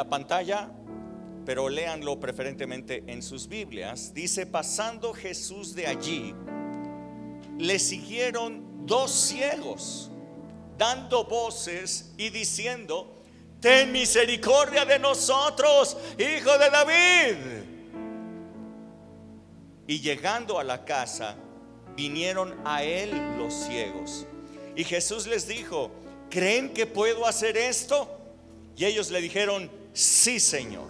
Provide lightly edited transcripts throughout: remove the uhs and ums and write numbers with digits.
la pantalla, pero léanlo preferentemente en sus Biblias. Dice: pasando Jesús de allí, le siguieron dos ciegos, dando voces y diciendo: ten misericordia de nosotros, hijo de David. Y llegando a la casa, vinieron a él los ciegos. Y Jesús les dijo: ¿creen que puedo hacer esto? Y ellos le dijeron: sí, Señor.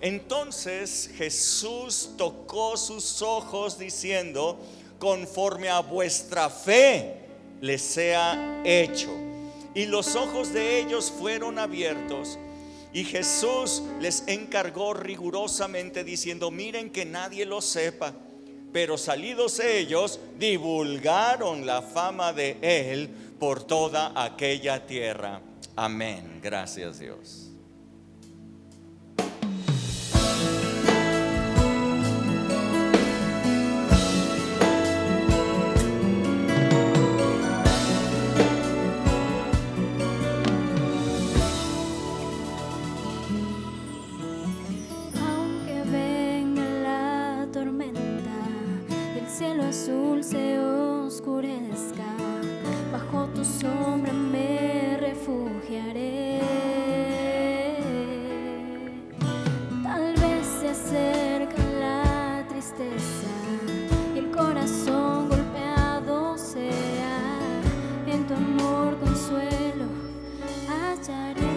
Entonces Jesús tocó sus ojos diciendo: conforme a vuestra fe les sea hecho. Y los ojos de ellos fueron abiertos. Y Jesús les encargó rigurosamente diciendo: miren que nadie lo sepa. Pero salidos ellos, divulgaron la fama de él por toda aquella tierra. Amén. Gracias, Dios. Azul se oscurezca, bajo tu sombra me refugiaré. Tal vez se acerca la tristeza y el corazón golpeado sea, en tu amor consuelo hallaré.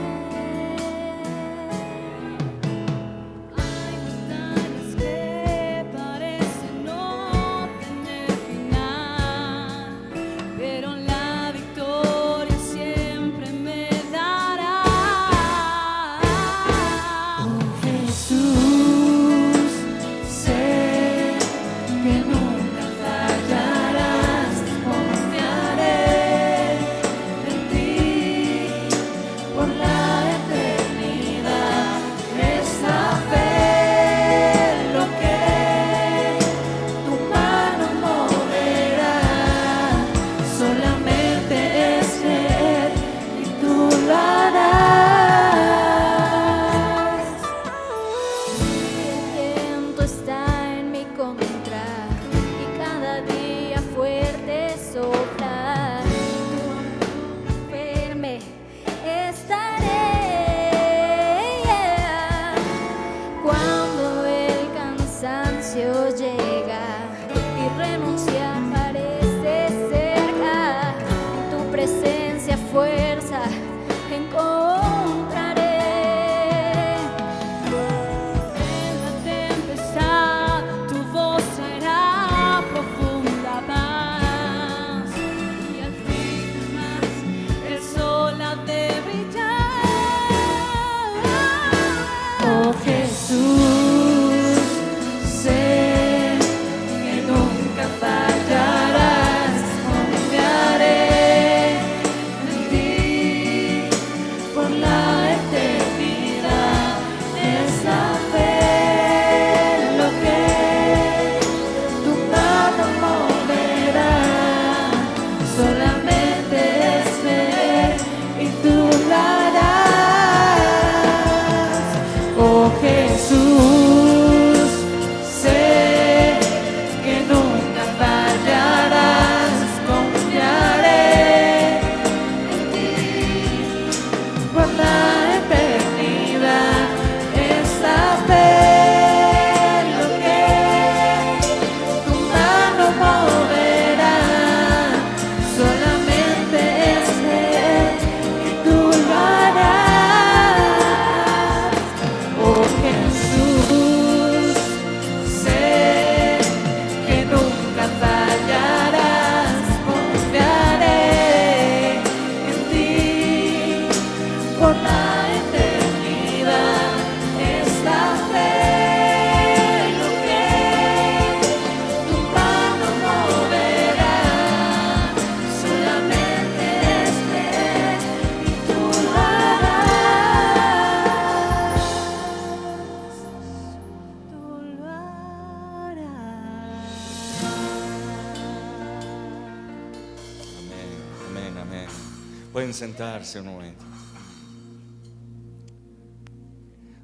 Pueden sentarse un momento.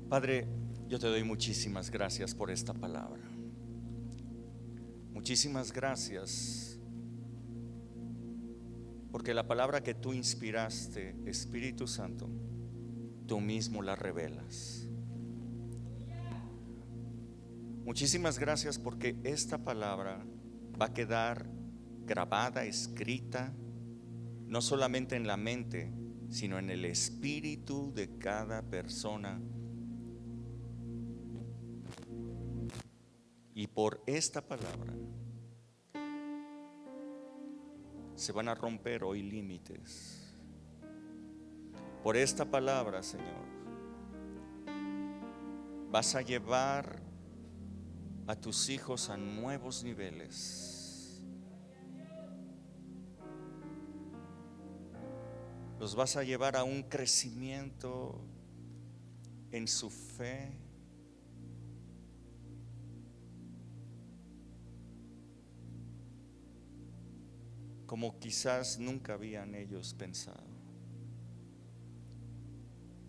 Padre, yo te doy muchísimas gracias por esta palabra. Muchísimas gracias porque la palabra que tú inspiraste, Espíritu Santo, tú mismo la revelas. Muchísimas gracias porque esta palabra va a quedar grabada, escrita, no solamente en la mente, sino en el espíritu de cada persona. Y por esta palabra se van a romper hoy límites. Por esta palabra, Señor, vas a llevar a tus hijos a nuevos niveles. Los vas a llevar a un crecimiento en su fe, como quizás nunca habían ellos pensado.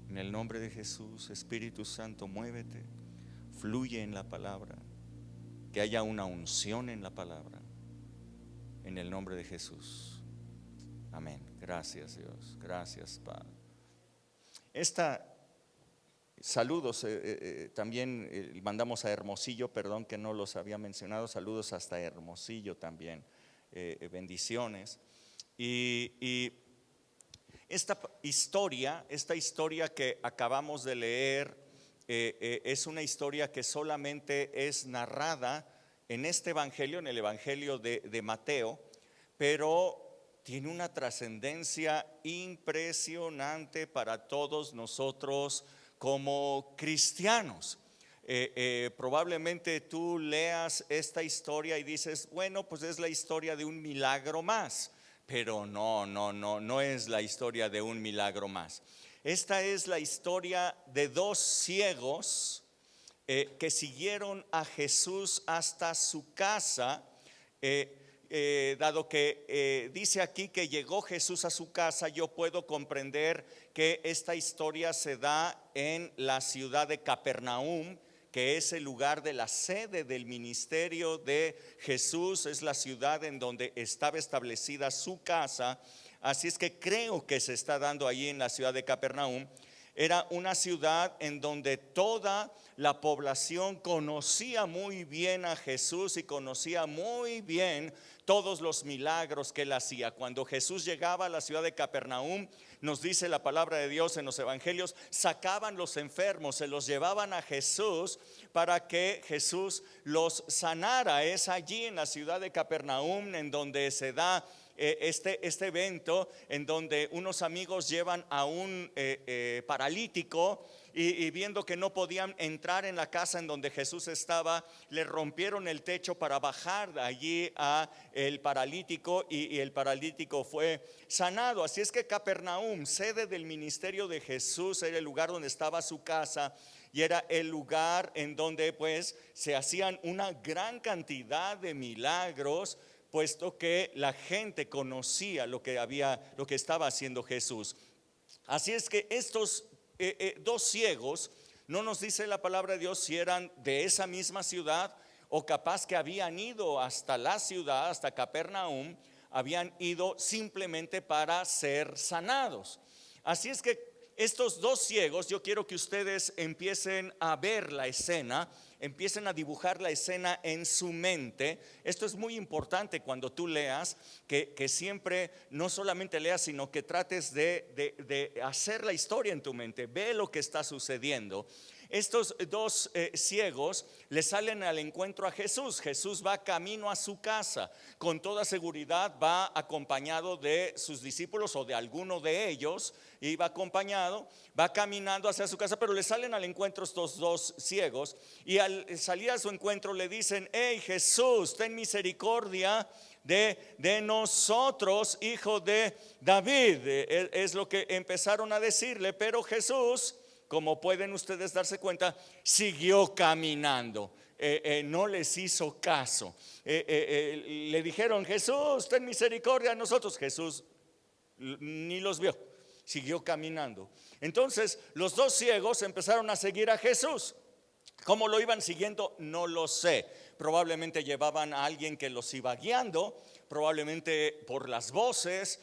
En el nombre de Jesús, Espíritu Santo, muévete, fluye en la palabra, que haya una unción en la palabra, en el nombre de Jesús. Amén. Gracias, Dios. Gracias, Padre. Saludos también mandamos a Hermosillo, perdón que no los había mencionado. Saludos hasta Hermosillo también. Bendiciones. Y esta historia que acabamos de leer es una historia que solamente es narrada en este evangelio, en el evangelio de Mateo, pero tiene una trascendencia impresionante para todos nosotros como cristianos. Probablemente tú leas esta historia y dices, bueno, pues es la historia de un milagro más. Pero no es la historia de un milagro más. Esta es la historia de dos ciegos que siguieron a Jesús hasta su casa. Dado que dice aquí que llegó Jesús a su casa, yo puedo comprender que esta historia se da en la ciudad de Capernaum, que es el lugar de la sede del ministerio de Jesús, es la ciudad en donde estaba establecida su casa. Así es que creo que se está dando allí en la ciudad de Capernaum. Era una ciudad en donde toda la población conocía muy bien a Jesús y conocía muy bien todos los milagros que él hacía. Cuando Jesús llegaba a la ciudad de Capernaum, nos dice la palabra de Dios en los evangelios, sacaban los enfermos, se los llevaban a Jesús para que Jesús los sanara. Es allí en la ciudad de Capernaum en donde se da este evento, en donde unos amigos llevan a un paralítico y viendo que no podían entrar en la casa en donde Jesús estaba, le rompieron el techo para bajar de allí a el paralítico y el paralítico fue sanado. Así es que Capernaum, sede del ministerio de Jesús, era el lugar donde estaba su casa y era el lugar en donde pues se hacían una gran cantidad de milagros, puesto que la gente conocía lo que estaba haciendo Jesús. Así es que estos dos ciegos, no nos dice la palabra de Dios si eran de esa misma ciudad o capaz que habían ido hasta la ciudad, hasta Capernaum, habían ido simplemente para ser sanados. Así es que estos dos ciegos, yo quiero que ustedes empiecen a ver la escena, empiecen a dibujar la escena en su mente. Esto es muy importante cuando tú leas, que siempre no solamente leas, sino que trates de hacer la historia en tu mente. Ve lo que está sucediendo. Estos dos ciegos le salen al encuentro a Jesús. Jesús va camino a su casa. Con toda seguridad va acompañado de sus discípulos o de alguno de ellos. Y va acompañado, va caminando hacia su casa, pero le salen al encuentro estos dos ciegos. Y al salir a su encuentro le dicen: hey Jesús, ten misericordia de nosotros, hijo de David. Es lo que empezaron a decirle, pero Jesús, como pueden ustedes darse cuenta, siguió caminando. No les hizo caso. Le dijeron: Jesús, ten misericordia de nosotros. Jesús ni los vio. siguió caminando. Entonces los dos ciegos empezaron a seguir a Jesús. ¿Cómo lo iban siguiendo? No lo sé. Probablemente llevaban a alguien que los iba guiando, probablemente por las voces.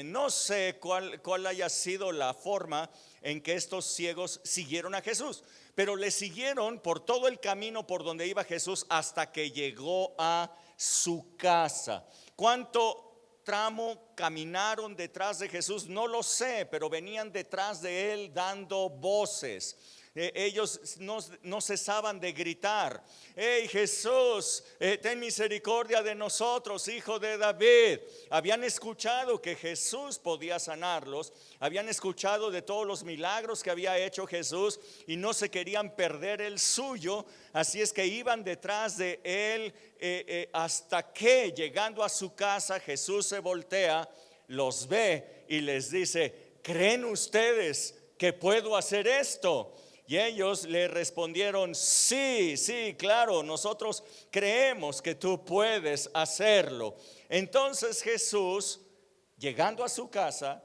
No sé cuál haya sido la forma en que estos ciegos siguieron a Jesús, pero le siguieron por todo el camino por donde iba Jesús hasta que llegó a su casa. ¿Cuánto tramo caminaron detrás de Jesús? No lo sé, pero venían detrás de él dando voces. Ellos no cesaban de gritar: hey Jesús, ten misericordia de nosotros, hijo de David. Habían escuchado que Jesús podía sanarlos, habían escuchado de todos los milagros que había hecho Jesús y no se querían perder el suyo. Así es que iban detrás de él, hasta que, llegando a su casa, Jesús se voltea, los ve y les dice: ¿creen ustedes que puedo hacer esto? Y ellos le respondieron: sí, claro, nosotros creemos que tú puedes hacerlo. Entonces Jesús, llegando a su casa,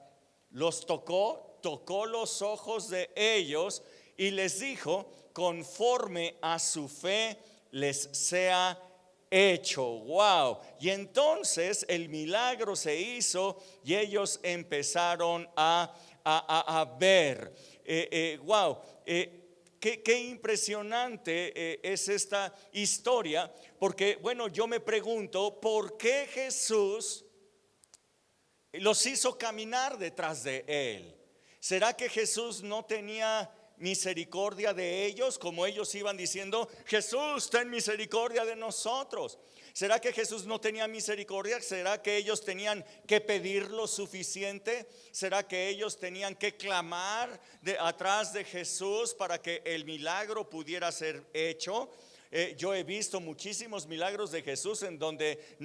los tocó los ojos de ellos y les dijo: conforme a su fe les sea hecho. Wow. Y entonces el milagro se hizo y ellos empezaron a ver. Wow. Qué impresionante es esta historia, porque bueno, yo me pregunto, ¿por qué Jesús los hizo caminar detrás de él? ¿Será que Jesús no tenía misericordia de ellos, como ellos iban diciendo: Jesús, ten misericordia de nosotros? ¿Será que Jesús no tenía misericordia? ¿Será que ellos tenían que pedir lo suficiente? ¿Será que ellos tenían que clamar atrás de Jesús para que el milagro pudiera ser hecho? Yo he visto muchísimos milagros de Jesús en donde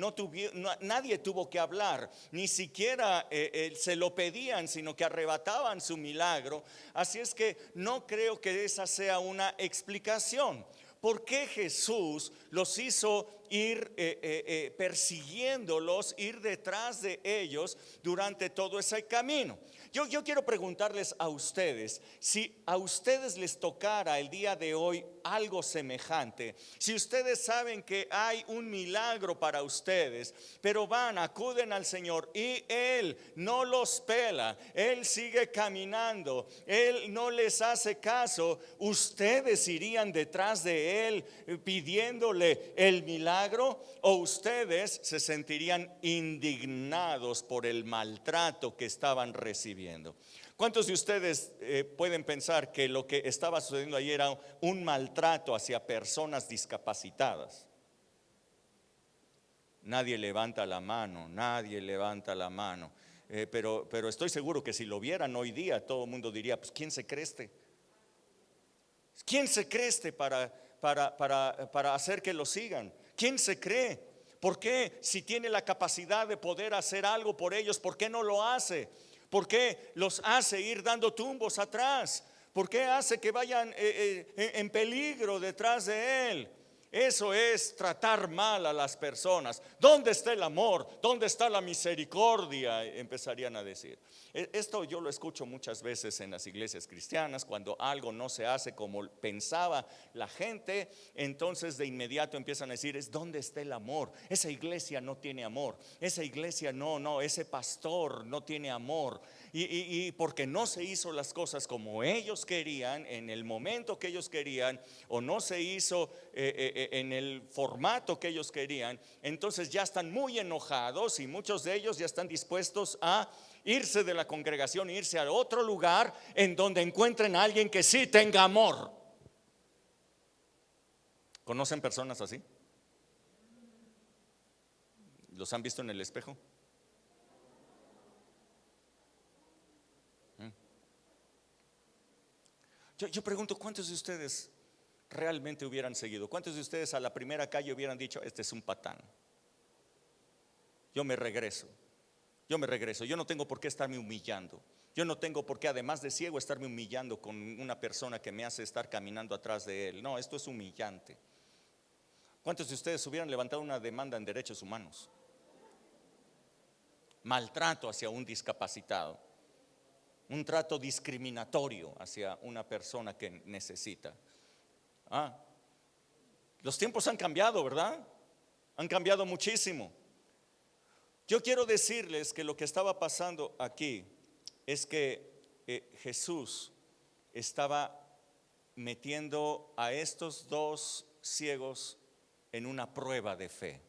nadie tuvo que hablar, ni siquiera se lo pedían, sino que arrebataban su milagro. Así es que no creo que esa sea una explicación. ¿Por qué Jesús los hizo ir persiguiéndolos, ir detrás de ellos durante todo ese camino? Yo quiero preguntarles a ustedes, si a ustedes les tocara el día de hoy algo semejante, si ustedes saben que hay un milagro para ustedes, pero acuden al Señor y Él no los pela, Él sigue caminando, Él no les hace caso, ¿ustedes irían detrás de Él pidiéndole el milagro? ¿O ustedes se sentirían indignados por el maltrato que estaban recibiendo? ¿Cuántos de ustedes pueden pensar que lo que estaba sucediendo ahí era un maltrato hacia personas discapacitadas? Nadie levanta la mano, pero estoy seguro que si lo vieran hoy día, todo el mundo diría: pues ¿quién se cree este? ¿Quién se cree este para hacer que lo sigan? ¿Quién se cree? ¿Por qué, si tiene la capacidad de poder hacer algo por ellos, por qué no lo hace? ¿Por qué los hace ir dando tumbos atrás? ¿Por qué hace que vayan en peligro detrás de él? Eso es tratar mal a las personas. ¿Dónde está el amor? ¿Dónde está la misericordia? Empezarían a decir. Esto yo lo escucho muchas veces en las iglesias cristianas. Cuando algo no se hace como pensaba la gente, entonces de inmediato empiezan a decir: ¿dónde está el amor? Esa iglesia no tiene amor. Esa iglesia no, ese pastor no tiene amor. Y porque no se hizo las cosas como ellos querían, en el momento que ellos querían, o no se hizo en el formato que ellos querían, entonces ya están muy enojados y muchos de ellos ya están dispuestos a irse de la congregación, irse a otro lugar en donde encuentren a alguien que sí tenga amor. ¿Conocen personas así? ¿Los han visto en el espejo? Yo pregunto, ¿cuántos de ustedes realmente hubieran seguido? ¿Cuántos de ustedes a la primera calle hubieran dicho: este es un patán, yo me regreso, yo no tengo por qué estarme humillando, yo no tengo por qué, además de ciego, estarme humillando con una persona que me hace estar caminando atrás de él? No, esto es humillante. ¿Cuántos de ustedes hubieran levantado una demanda en derechos humanos? Maltrato hacia un discapacitado. un trato discriminatorio hacia una persona que necesita. Los tiempos han cambiado, ¿verdad? Han cambiado muchísimo. Yo quiero decirles que lo que estaba pasando aquí es que Jesús estaba metiendo a estos dos ciegos en una prueba de fe.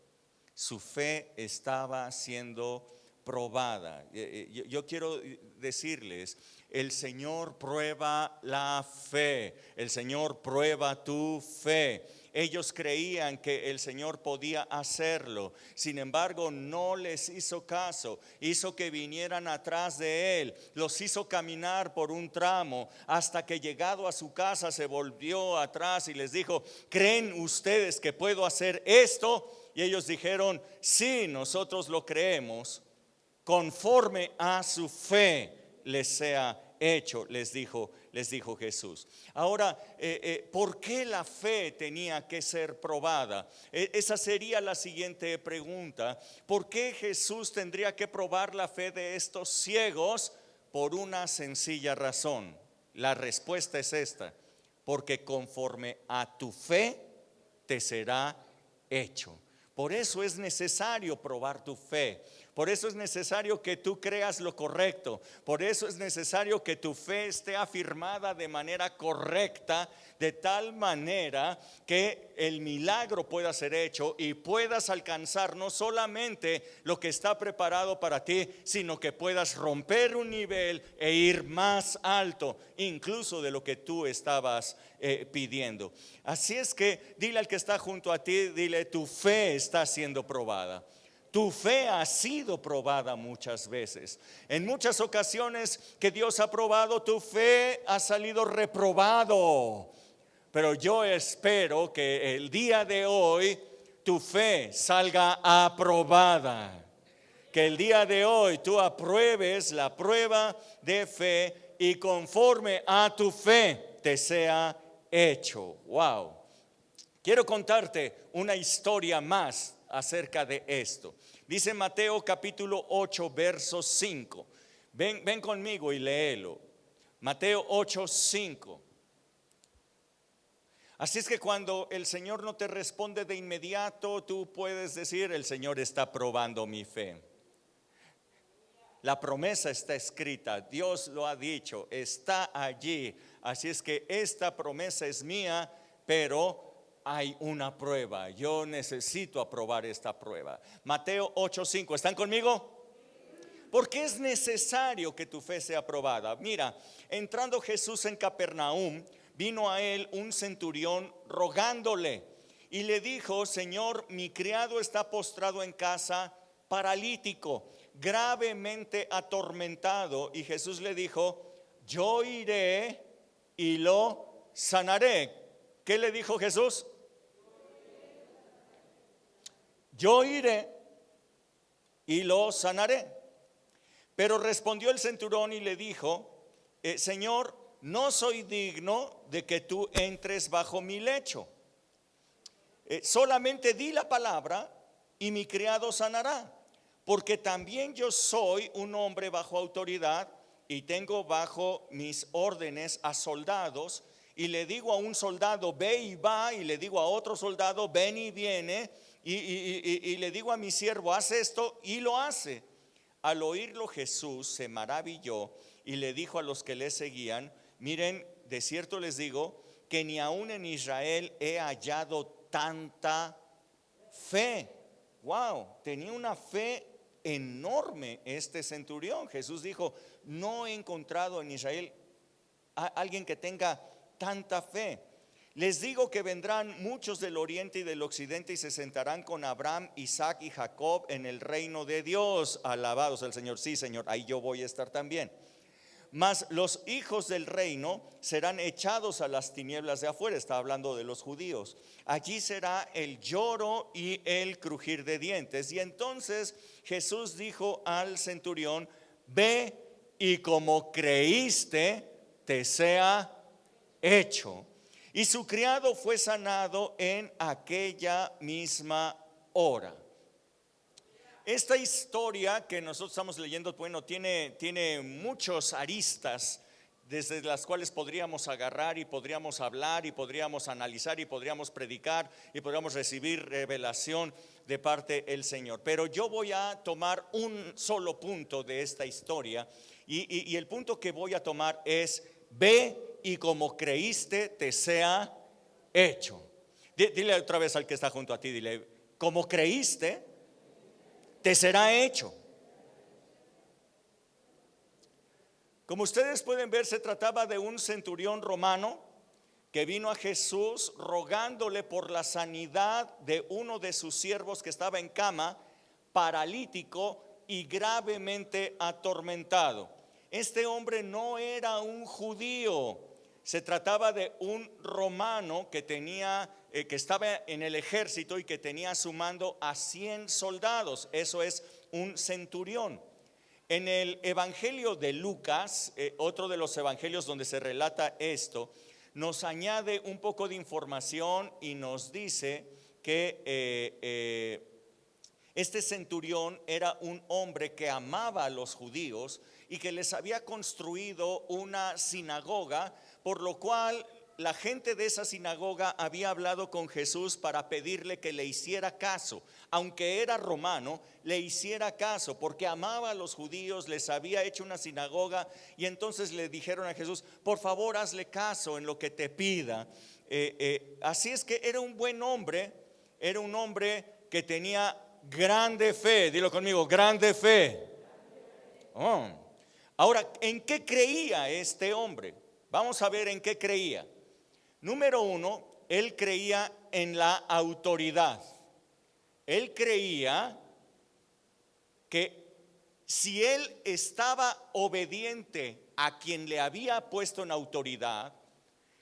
Su fe estaba siendo probada. Yo quiero decirles, el Señor prueba la fe, el Señor prueba tu fe. Ellos creían que el Señor podía hacerlo, sin embargo no les hizo caso, hizo que vinieran atrás de Él, los hizo caminar por un tramo, hasta que llegado a su casa se volvió atrás y les dijo: ¿creen ustedes que puedo hacer esto? Y ellos dijeron: sí, nosotros lo creemos, conforme a su fe les sea hecho, les dijo Jesús. Ahora, ¿por qué la fe tenía que ser probada? Esa sería la siguiente pregunta. ¿Por qué Jesús tendría que probar la fe de estos ciegos? Por una sencilla razón. La respuesta es esta: porque conforme a tu fe te será hecho. Por eso es necesario probar tu fe. Por eso es necesario que tú creas lo correcto. Por eso es necesario que tu fe esté afirmada de manera correcta, de tal manera que el milagro pueda ser hecho y puedas alcanzar no solamente lo que está preparado para ti, sino que puedas romper un nivel e ir más alto, incluso de lo que tú estabas pidiendo. Así es que dile al que está junto a ti, dile: tu fe está siendo probada. Tu fe ha sido probada muchas veces. En muchas ocasiones que Dios ha probado tu fe, ha salido reprobado. Pero yo espero que el día de hoy tu fe salga aprobada. Que el día de hoy tú apruebes la prueba de fe y conforme a tu fe te sea hecho. Wow. Quiero contarte una historia más acerca de esto. Dice Mateo capítulo 8 verso 5. Ven conmigo y léelo. Mateo 8, 5. Así es que cuando el Señor no te responde de inmediato, tú puedes decir: el Señor está probando mi fe. La promesa está escrita, Dios lo ha dicho, está allí. Así es que esta promesa es mía, pero hay una prueba. Yo necesito aprobar esta prueba. Mateo 8:5. ¿Están conmigo? Porque es necesario que tu fe sea aprobada. Mira, entrando Jesús en Capernaum, vino a él un centurión rogándole y le dijo: Señor, mi criado está postrado en casa, paralítico, gravemente atormentado. Y Jesús le dijo: yo iré y lo sanaré. ¿Qué le dijo Jesús? Yo iré y lo sanaré. Pero respondió el centurión y le dijo: Señor, no soy digno de que tú entres bajo mi lecho. Solamente di la palabra y mi criado sanará. Porque también yo soy un hombre bajo autoridad y tengo bajo mis órdenes a soldados. Y le digo a un soldado: ve y va, y le digo a otro soldado: ven y viene. Y le digo a mi siervo: haz esto, y lo hace. Al oírlo Jesús se maravilló y le dijo a los que le seguían: miren, de cierto les digo que ni aún en Israel he hallado tanta fe. Wow, tenía una fe enorme este centurión. Jesús dijo: no he encontrado en Israel a alguien que tenga tanta fe. Les digo que vendrán muchos del oriente y del occidente y se sentarán con Abraham, Isaac y Jacob en el reino de Dios. Alabados al Señor. Sí, Señor, ahí yo voy a estar también. Mas los hijos del reino serán echados a las tinieblas de afuera. Está hablando de los judíos. Allí será el lloro y el crujir de dientes. Y entonces Jesús dijo al centurión: ve y como creíste te sea hecho. Y su criado fue sanado en aquella misma hora. Esta historia que nosotros estamos leyendo, bueno, tiene muchos aristas desde las cuales podríamos agarrar y podríamos hablar y podríamos analizar y podríamos predicar y podríamos recibir revelación de parte del Señor. Pero yo voy a tomar un solo punto de esta historia y el punto que voy a tomar es: ve y como creíste te sea hecho. Dile otra vez al que está junto a ti, dile: como creíste te será hecho. Como ustedes pueden ver, se trataba de un centurión romano que vino a Jesús rogándole por la sanidad de uno de sus siervos que estaba en cama, paralítico y gravemente atormentado. Este hombre no era un judío, se trataba de un romano que que estaba en el ejército y que tenía a su mando a 100 soldados. Eso es un centurión. En el Evangelio de Lucas, otro de los evangelios donde se relata esto, nos añade un poco de información y nos dice que este centurión era un hombre que amaba a los judíos y que les había construido una sinagoga, por lo cual la gente de esa sinagoga había hablado con Jesús para pedirle que le hiciera caso. Aunque era romano, le hiciera caso porque amaba a los judíos, les había hecho una sinagoga, y entonces le dijeron a Jesús: por favor, hazle caso en lo que te pida. Así es que era un buen hombre, era un hombre que tenía grande fe. Dilo conmigo: grande fe. Oh. Ahora, ¿en qué creía este hombre? Vamos a ver en qué creía. Número uno, él creía en la autoridad. Él creía que si él estaba obediente a quien le había puesto en autoridad,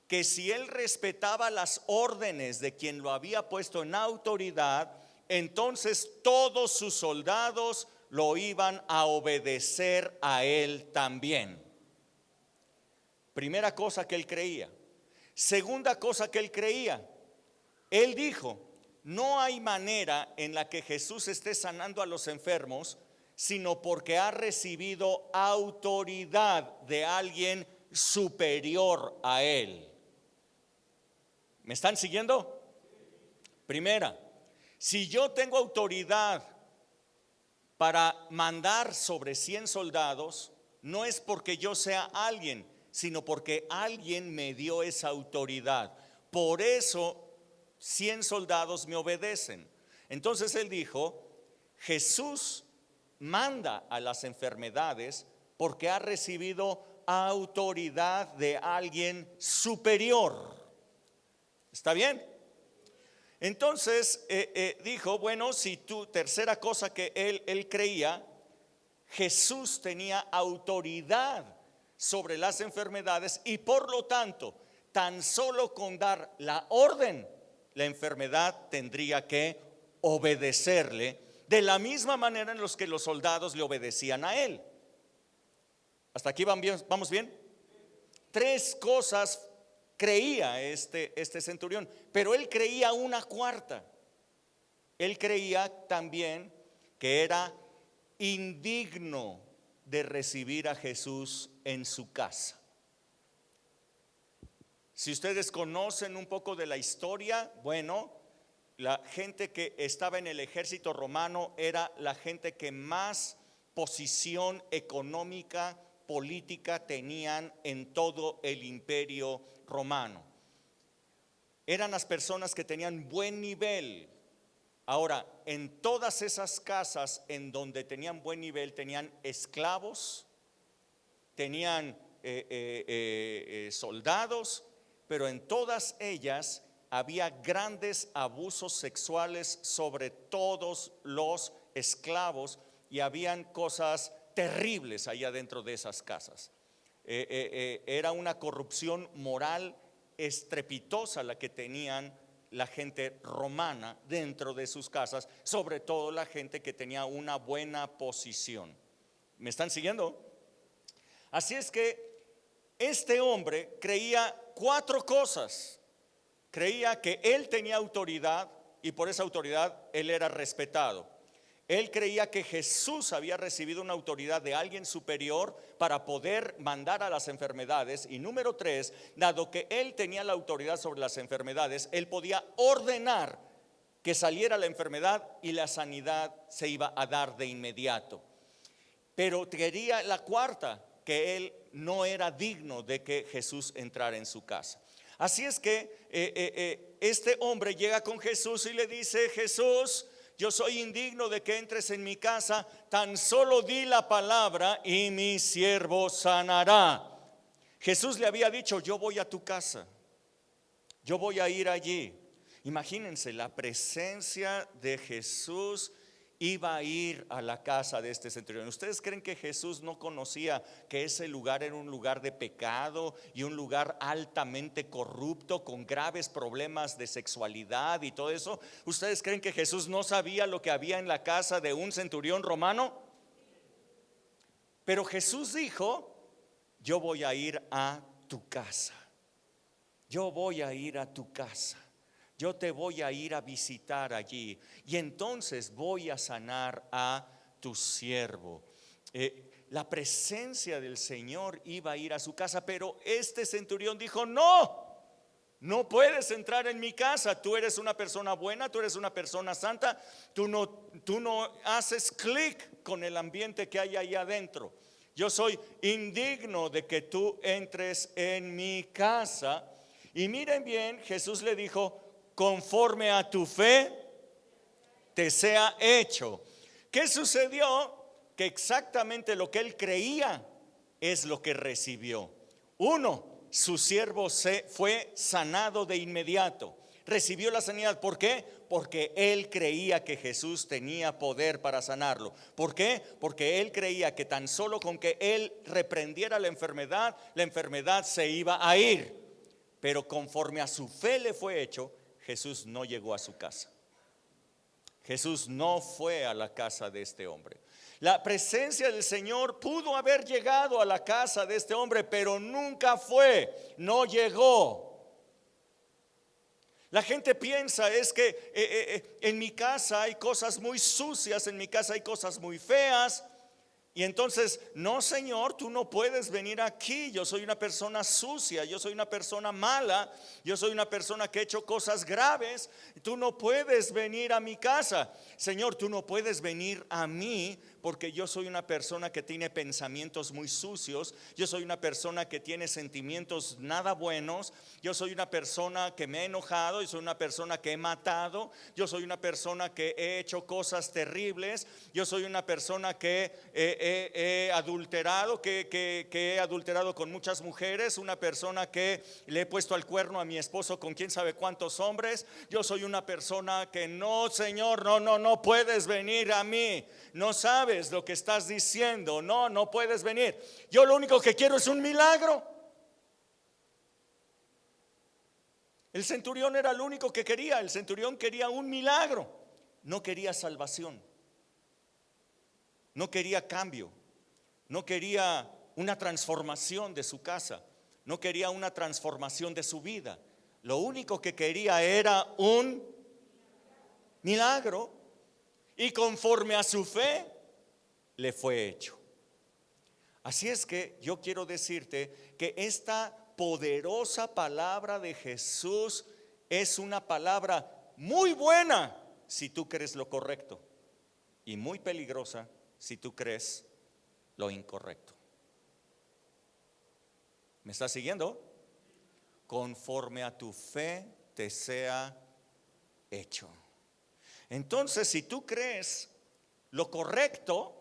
que si él respetaba las órdenes de quien lo había puesto en autoridad, entonces todos sus soldados lo iban a obedecer a él también. Primera cosa que él creía. Segunda cosa que él creía, él dijo: no hay manera en la que Jesús esté sanando a los enfermos sino porque ha recibido autoridad de alguien superior a él. ¿Me están siguiendo? Primera, si yo tengo autoridad para mandar sobre 100 soldados, no es porque yo sea alguien, sino porque alguien me dio esa autoridad. Por eso 100 soldados me obedecen. Entonces él dijo: Jesús manda a las enfermedades porque ha recibido autoridad de alguien superior. ¿Está bien? Entonces dijo, bueno, si tú, tercera cosa que él creía, Jesús tenía autoridad sobre las enfermedades y por lo tanto, tan solo con dar la orden, la enfermedad tendría que obedecerle de la misma manera en los que los soldados le obedecían a él. ¿Hasta aquí vamos bien? Tres cosas creía este centurión, pero él creía una cuarta. Él creía también que era indigno de recibir a Jesús en su casa. Si ustedes conocen un poco de la historia, bueno, la gente que estaba en el ejército romano era la gente que más posición económica, política tenían en todo el imperio romano. Eran las personas que tenían buen nivel. Ahora, en todas esas casas en donde tenían buen nivel, tenían esclavos, tenían soldados, pero en todas ellas había grandes abusos sexuales sobre todos los esclavos y habían cosas terribles allá dentro de esas casas. Era una corrupción moral estrepitosa la que tenían la gente romana dentro de sus casas, sobre todo la gente que tenía una buena posición. ¿Me están siguiendo? Así es que este hombre creía cuatro cosas. Creía que él tenía autoridad y por esa autoridad él era respetado. Él creía que Jesús había recibido una autoridad de alguien superior para poder mandar a las enfermedades. Y número 3, dado que él tenía la autoridad sobre las enfermedades, él podía ordenar que saliera la enfermedad y la sanidad se iba a dar de inmediato. Pero quería la cuarta, que él no era digno de que Jesús entrara en su casa. Así es que este hombre llega con Jesús y le dice: Jesús, yo soy indigno de que entres en mi casa, tan solo di la palabra y mi siervo sanará. Jesús le había dicho: yo voy a tu casa, yo voy a ir allí. Imagínense, la presencia de Jesús iba a ir a la casa de este centurión. ¿Ustedes creen que Jesús no conocía que ese lugar era un lugar de pecado y un lugar altamente corrupto, con graves problemas de sexualidad y todo eso? ¿Ustedes creen que Jesús no sabía lo que había en la casa de un centurión romano? Pero Jesús dijo: yo voy a ir a tu casa, yo voy a ir a tu casa, yo te voy a ir a visitar allí, y entonces voy a sanar a tu siervo. La presencia del Señor iba a ir a su casa, pero este centurión dijo: no puedes entrar en mi casa. Tú eres una persona buena, tú eres una persona santa, tú no haces clic con el ambiente que hay ahí adentro. Yo soy indigno de que tú entres en mi casa. Y miren bien, Jesús le dijo: conforme a tu fe te sea hecho. ¿Qué sucedió? Que exactamente lo que él creía es lo que recibió. 1, su siervo fue sanado de inmediato. Recibió la sanidad. ¿Por qué? Porque él creía que Jesús tenía poder para sanarlo. ¿Por qué? Porque él creía que tan solo con que él reprendiera la enfermedad se iba a ir. Pero conforme a su fe le fue hecho, Jesús no llegó a su casa. Jesús no fue a la casa de este hombre. La presencia del Señor pudo haber llegado a la casa de este hombre, pero nunca fue, no llegó. La gente piensa es que en mi casa hay cosas muy sucias, en mi casa hay cosas muy feas. Y entonces: no, Señor, tú no puedes venir aquí. Yo soy una persona sucia, yo soy una persona mala, yo soy una persona que he hecho cosas graves. Tú no puedes venir a mi casa. Señor, tú no puedes venir a mí porque yo soy una persona que tiene pensamientos muy sucios. Yo soy una persona que tiene sentimientos nada buenos. Yo soy una persona que me he enojado. Yo soy una persona que he matado. Yo soy una persona que he hecho cosas terribles. Yo soy una persona que he adulterado, que he adulterado con muchas mujeres. Una persona que le he puesto al cuerno a mi esposo con quién sabe cuántos hombres. Yo soy una persona que no, Señor, no puedes venir a mí. No sabes lo que estás diciendo. No puedes venir. Yo lo único que quiero es un milagro. El centurión era lo único que quería. El centurión quería un milagro. No quería salvación. No quería cambio. No quería una transformación de su casa. No quería una transformación de su vida. Lo único que quería era un milagro. Y conforme a su fe le fue hecho. Así es que yo quiero decirte que esta poderosa palabra de Jesús es una palabra muy buena si tú crees lo correcto, y muy peligrosa si tú crees lo incorrecto. ¿Me estás siguiendo? Conforme a tu fe te sea hecho. Entonces, si tú crees lo correcto,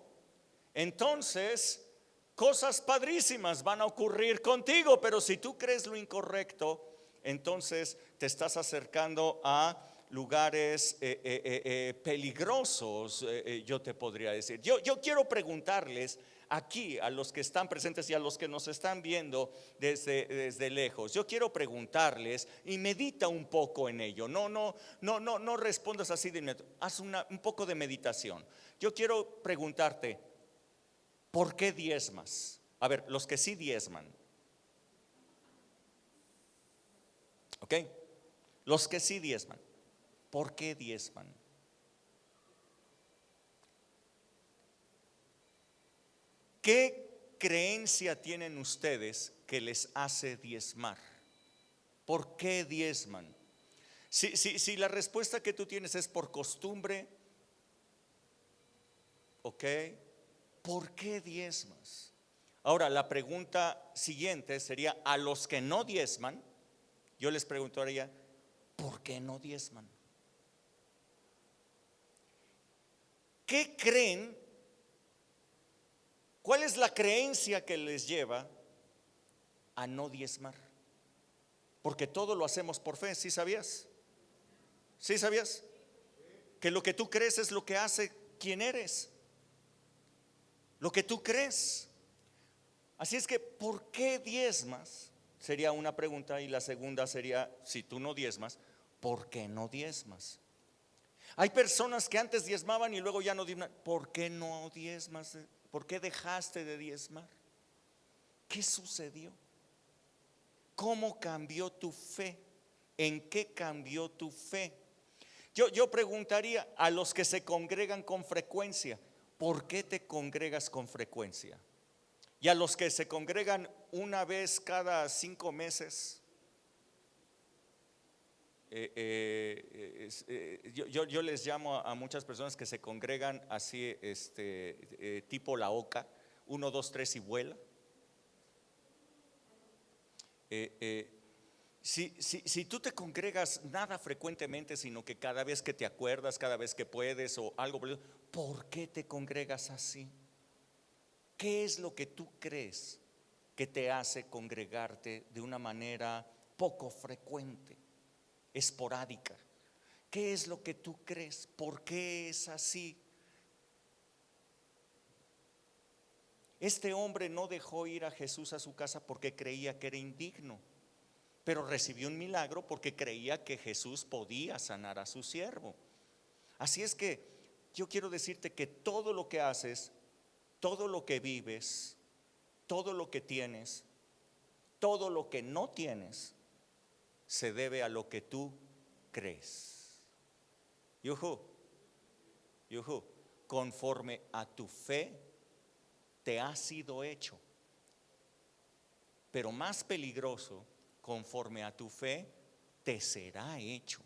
entonces cosas padrísimas van a ocurrir contigo. Pero si tú crees lo incorrecto, entonces te estás acercando a lugares peligrosos, yo te podría decir. Yo quiero preguntarles aquí a los que están presentes y a los que nos están viendo desde lejos. Yo quiero preguntarles, y medita un poco en ello. No respondas así de inmediato. Haz un poco de meditación. Yo quiero preguntarte: ¿por qué diezmas? A ver, los que sí diezman. ¿Ok? Los que sí diezman. ¿Por qué diezman? ¿Qué creencia tienen ustedes que les hace diezmar? ¿Por qué diezman? Si la respuesta que tú tienes es por costumbre, ¿ok? ¿Por qué diezmas? Ahora, la pregunta siguiente sería: a los que no diezman, yo les preguntaría: ¿por qué no diezman? ¿Qué creen? ¿Cuál es la creencia que les lleva a no diezmar? Porque todo lo hacemos por fe, ¿sí sabías? ¿Sí sabías? Que lo que tú crees es lo que hace quien eres. Lo que tú crees. Así es que, ¿por qué diezmas? Sería una pregunta. Y la segunda sería: si tú no diezmas, ¿por qué no diezmas? Hay personas que antes diezmaban y luego ya no diezman. ¿Por qué no diezmas? ¿Por qué dejaste de diezmar? ¿Qué sucedió? ¿Cómo cambió tu fe? ¿En qué cambió tu fe? Yo preguntaría a los que se congregan con frecuencia: ¿por qué te congregas con frecuencia? Y a los que se congregan una vez cada 5 meses, yo les llamo a muchas personas que se congregan así, tipo la oca, 1, 2, 3 y vuela. Si tú te congregas nada frecuentemente, sino que cada vez que te acuerdas, cada vez que puedes o algo, ¿por qué te congregas así? ¿Qué es lo que tú crees que te hace congregarte de una manera poco frecuente, esporádica? ¿Qué es lo que tú crees? ¿Por qué es así? Este hombre no dejó ir a Jesús a su casa porque creía que era indigno, pero recibió un milagro porque creía que Jesús podía sanar a su siervo. Así es que yo quiero decirte que todo lo que haces, todo lo que vives, todo lo que tienes, todo lo que no tienes, se debe a lo que tú crees. Yuhu, conforme a tu fe te ha sido hecho. Pero más peligroso, conforme a tu fe te será hecho.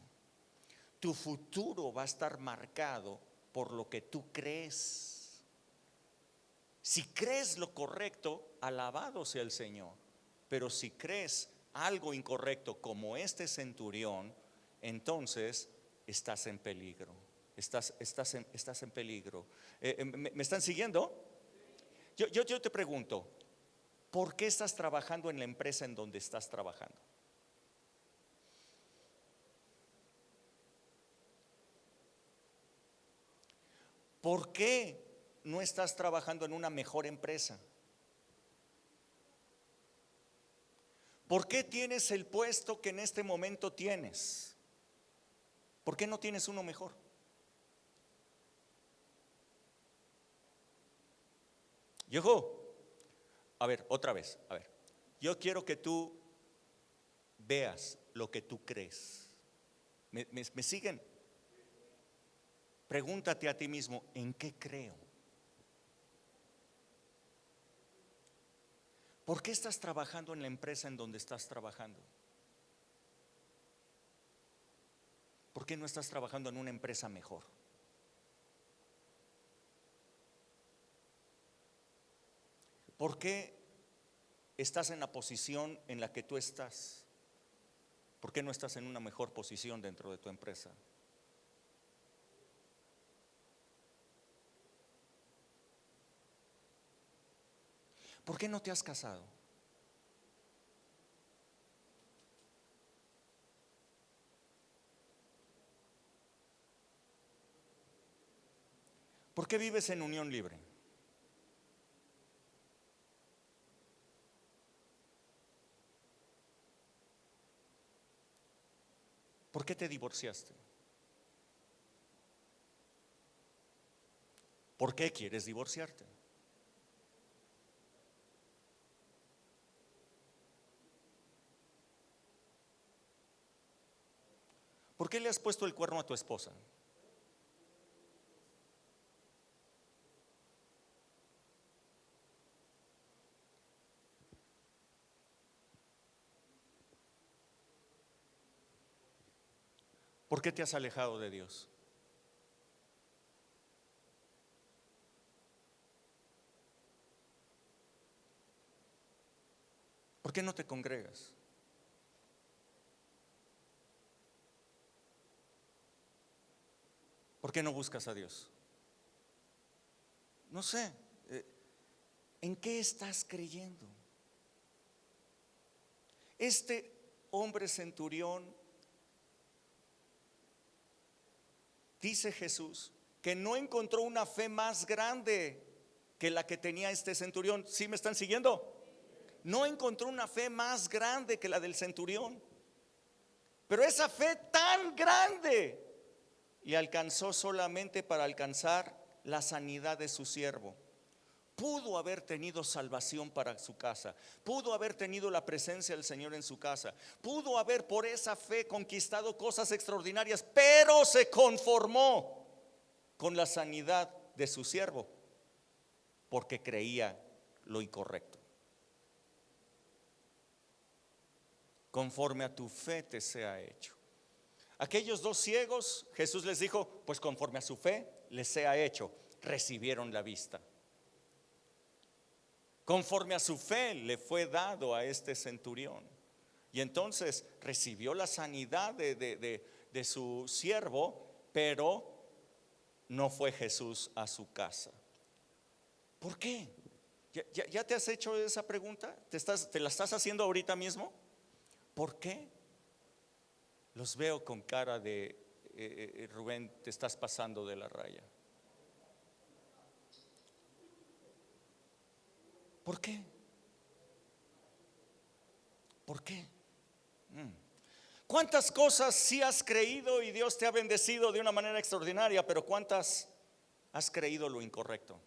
Tu futuro va a estar marcado por lo que tú crees. Si crees lo correcto, alabado sea el Señor. Pero si crees algo incorrecto, como este centurión, entonces estás en peligro. Estás en peligro. ¿Me están siguiendo? Yo te pregunto: ¿por qué estás trabajando en la empresa en donde estás trabajando? ¿Por qué no estás trabajando en una mejor empresa? ¿Por qué tienes el puesto que en este momento tienes? ¿Por qué no tienes uno mejor? A ver, otra vez, a ver. Yo quiero que tú veas lo que tú crees. ¿Me siguen? Pregúntate a ti mismo: ¿en qué creo? ¿Por qué estás trabajando en la empresa en donde estás trabajando? ¿Por qué no estás trabajando en una empresa mejor? ¿Por qué estás en la posición en la que tú estás? ¿Por qué no estás en una mejor posición dentro de tu empresa? ¿Por qué no te has casado? ¿Por qué vives en unión libre? ¿Por qué te divorciaste? ¿Por qué quieres divorciarte? ¿Por qué le has puesto el cuerno a tu esposa? ¿Por qué te has alejado de Dios? ¿Por qué no te congregas? ¿Por qué no buscas a Dios? No sé, ¿en qué estás creyendo? Este hombre centurión, dice Jesús, que no encontró una fe más grande que la que tenía este centurión. ¿Sí me están siguiendo? No encontró una fe más grande que la del centurión. Pero esa fe tan grande le alcanzó solamente para alcanzar la sanidad de su siervo. Pudo haber tenido salvación para su casa, pudo haber tenido la presencia del Señor en su casa, pudo haber por esa fe conquistado cosas extraordinarias, pero se conformó con la sanidad de su siervo porque creía lo incorrecto. Conforme a tu fe te sea hecho. Aquellos dos ciegos, Jesús les dijo, pues conforme a su fe les sea hecho. Recibieron la vista. Conforme a su fe le fue dado a este centurión. Y entonces recibió la sanidad de su siervo, pero no fue Jesús a su casa. ¿Por qué? ¿Ya te has hecho esa pregunta? ¿Te la estás haciendo ahorita mismo? ¿Por qué? Los veo con cara de Rubén, te estás pasando de la raya. ¿Por qué? ¿Por qué? ¿Cuántas cosas sí has creído y Dios te ha bendecido de una manera extraordinaria, pero cuántas has creído lo incorrecto?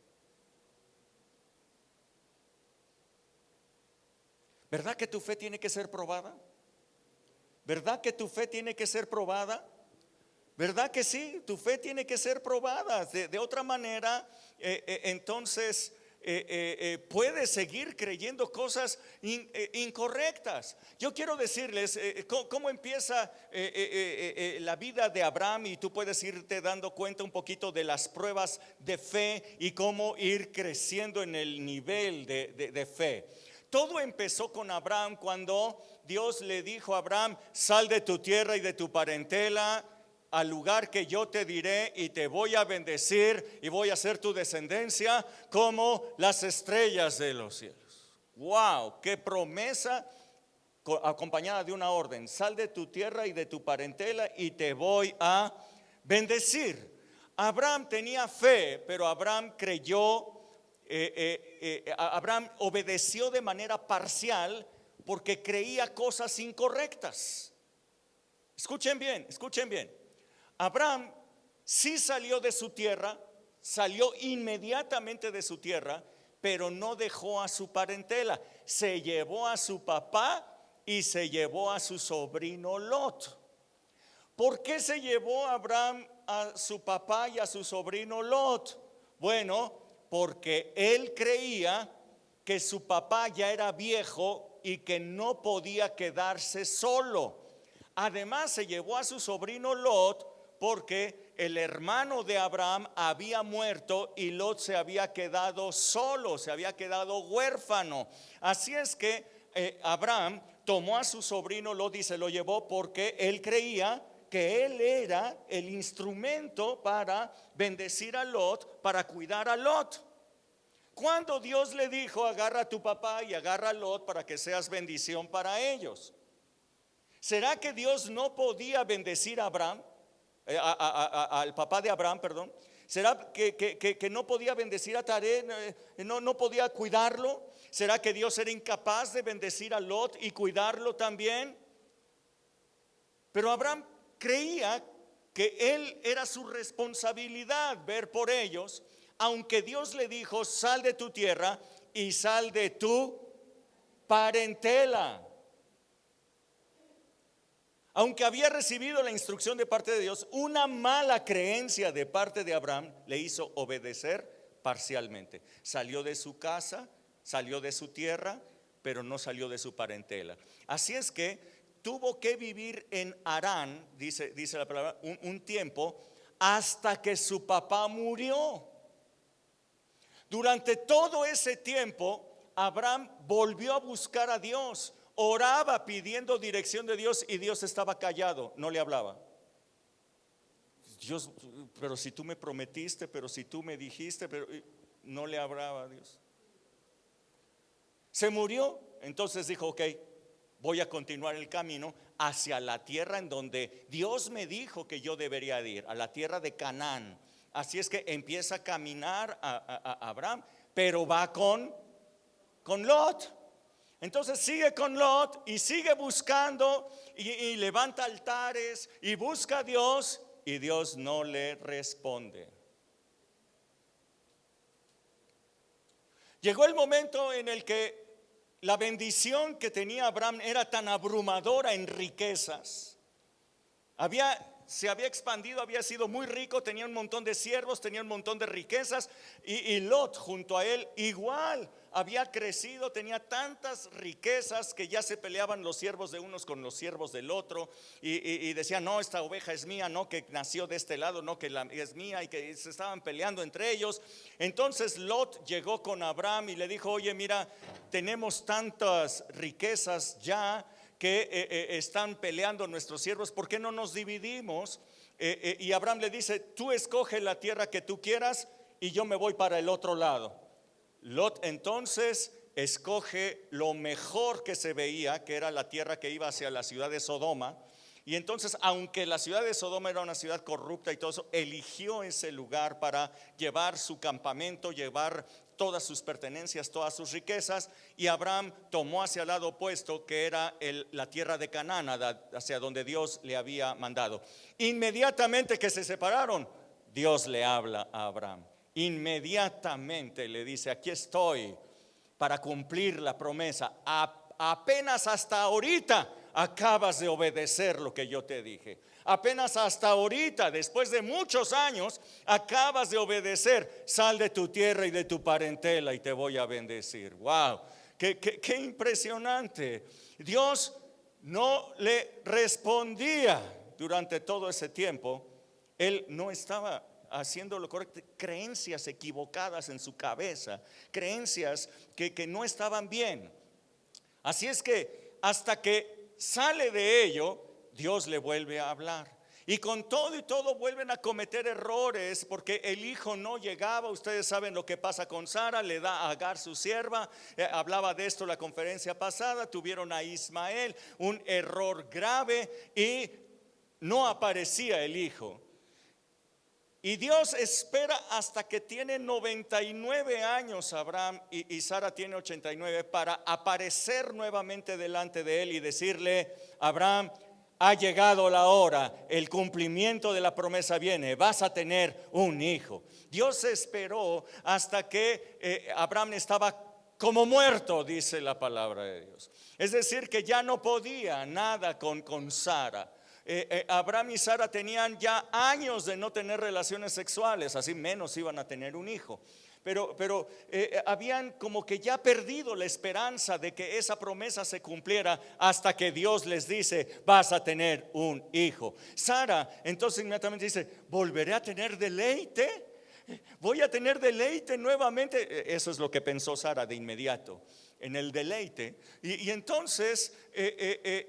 ¿Verdad que tu fe tiene que ser probada? ¿Verdad que tu fe tiene que ser probada? ¿Verdad que sí? Tu fe tiene que ser probada. De otra manera, entonces puedes seguir creyendo cosas incorrectas. Yo quiero decirles cómo empieza la vida de Abraham, y tú puedes irte dando cuenta un poquito de las pruebas de fe y cómo ir creciendo en el nivel de fe. Todo empezó con Abraham cuando Dios le dijo a Abraham: sal de tu tierra y de tu parentela al lugar que yo te diré, y te voy a bendecir y voy a hacer tu descendencia como las estrellas de los cielos. Wow, qué promesa, acompañada de una orden: sal de tu tierra y de tu parentela y te voy a bendecir. Abraham tenía fe, pero Abraham creyó. Abraham obedeció de manera parcial porque creía cosas incorrectas. Escuchen bien, escuchen bien. Abraham sí salió de su tierra, salió inmediatamente de su tierra, pero no dejó a su parentela. Se llevó a su papá y se llevó a su sobrino Lot. ¿Por qué se llevó Abraham a su papá y a su sobrino Lot? Bueno, porque él creía que su papá ya era viejo y que no podía quedarse solo. Además, se llevó a su sobrino Lot porque el hermano de Abraham había muerto y Lot se había quedado solo, se había quedado huérfano. Así es que Abraham tomó a su sobrino Lot y se lo llevó porque él creía que él era el instrumento para bendecir a Lot, para cuidar a Lot. Cuando Dios le dijo: agarra a tu papá y agarra a Lot para que seas bendición para ellos, ¿será que Dios no podía bendecir a Abraham, al papá de Abraham, perdón? ¿Será que no podía bendecir a Taré, no podía cuidarlo? ¿Será que Dios era incapaz de bendecir a Lot y cuidarlo también? Pero Abraham creía que él era su responsabilidad ver por ellos, aunque Dios le dijo: sal de tu tierra y sal de tu parentela. Aunque había recibido la instrucción de parte de Dios, una mala creencia de parte de Abraham le hizo obedecer parcialmente. Salió de su casa, salió de su tierra, pero no salió de su parentela. Así es que tuvo que vivir en Harán, dice la palabra, un tiempo, hasta que su papá murió. Durante todo ese tiempo, Abraham volvió a buscar a Dios, oraba pidiendo dirección de Dios y Dios estaba callado, no le hablaba. Dios, pero si tú me prometiste, pero si tú me dijiste, pero no le hablaba a Dios. Se murió, entonces dijo, ok, voy a continuar el camino hacia la tierra en donde Dios me dijo que yo debería ir, a la tierra de Canaán. Así es que empieza a caminar a Abraham, pero va con Lot. Entonces sigue con Lot y sigue buscando y levanta altares y busca a Dios y Dios no le responde. Llegó el momento en el que la bendición que tenía Abraham era tan abrumadora en riquezas. Se había expandido, había sido muy rico, tenía un montón de siervos, tenía un montón de riquezas y Lot junto a él igual había crecido, tenía tantas riquezas que ya se peleaban los siervos de unos con los siervos del otro y decían, no, esta oveja es mía, no, que nació de este lado, no, que es mía, y que se estaban peleando entre ellos. Entonces Lot llegó con Abraham y le dijo, oye, mira, tenemos tantas riquezas ya que están peleando nuestros siervos, ¿por qué no nos dividimos? Y Abraham le dice, tú escoge la tierra que tú quieras y yo me voy para el otro lado. Lot entonces escoge lo mejor que se veía, que era la tierra que iba hacia la ciudad de Sodoma. Y entonces, aunque la ciudad de Sodoma era una ciudad corrupta y todo eso, eligió ese lugar para llevar su campamento, llevar todas sus pertenencias, todas sus riquezas. Y Abraham tomó hacia el lado opuesto, que era la tierra de Canaán, hacia donde Dios le había mandado. Inmediatamente que se separaron, Dios le habla a Abraham. Inmediatamente le dice, aquí estoy para cumplir la promesa. Apenas hasta ahorita acabas de obedecer lo que yo te dije. Apenas hasta ahorita, después de muchos años, acabas de obedecer. Sal de tu tierra y de tu parentela y te voy a bendecir. Wow, qué impresionante. Dios no le respondía durante todo ese tiempo. Él no estaba haciendo lo correcto, creencias equivocadas en su cabeza, creencias que no estaban bien. Así es que hasta que sale de ello, Dios le vuelve a hablar. Y con todo y todo vuelven a cometer errores porque el hijo no llegaba. Ustedes saben lo que pasa con Sara, le da a Agar su sierva. Hablaba de esto la conferencia pasada. Tuvieron a Ismael, un error grave y no aparecía el hijo. Y Dios espera hasta que tiene 99 años Abraham y Sara tiene 89 para aparecer nuevamente delante de él y decirle, Abraham, ha llegado la hora, el cumplimiento de la promesa viene, vas a tener un hijo. Dios esperó hasta que Abraham estaba como muerto, dice la palabra de Dios. Es decir, que ya no podía nada con Sara. Abraham y Sara tenían ya años de no tener relaciones sexuales, así menos iban a tener un hijo. Pero habían como que ya perdido la esperanza de que esa promesa se cumpliera hasta que Dios les dice, vas a tener un hijo. Sara entonces inmediatamente dice, ¿volveré a tener deleite? ¿Voy a tener deleite nuevamente? Eso es lo que pensó Sara de inmediato, en el deleite. Y entonces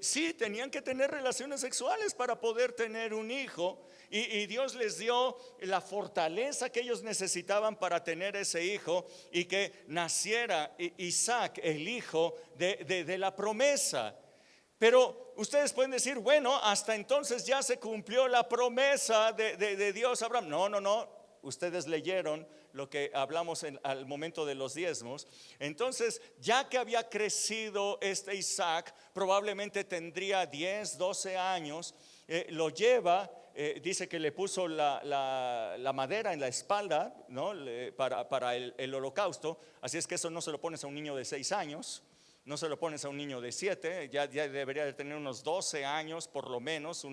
sí, tenían que tener relaciones sexuales para poder tener un hijo. Y Dios les dio la fortaleza que ellos necesitaban para tener ese hijo y que naciera Isaac, el hijo de la promesa. Pero ustedes pueden decir, bueno, hasta entonces ya se cumplió la promesa de Dios a Abraham. No. Ustedes leyeron lo que hablamos al momento de los diezmos. Entonces, ya que había crecido este Isaac, probablemente tendría 10, 12 años, lo lleva, dice que le puso la madera en la espalda, ¿no? para el holocausto. Así es que eso no se lo pones a un niño de 6 años. No se lo pones a un niño de 7, ya debería de tener unos 12 años por lo menos,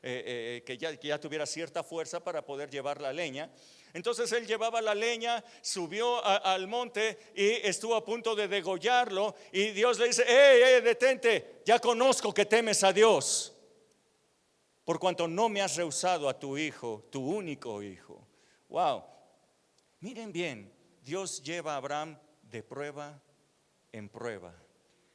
que ya tuviera cierta fuerza para poder llevar la leña. Entonces él llevaba la leña, subió al monte y estuvo a punto de degollarlo. Y Dios le dice: detente, ya conozco que temes a Dios, por cuanto no me has rehusado a tu hijo, tu único hijo. Wow, miren bien, Dios lleva a Abraham de prueba en prueba,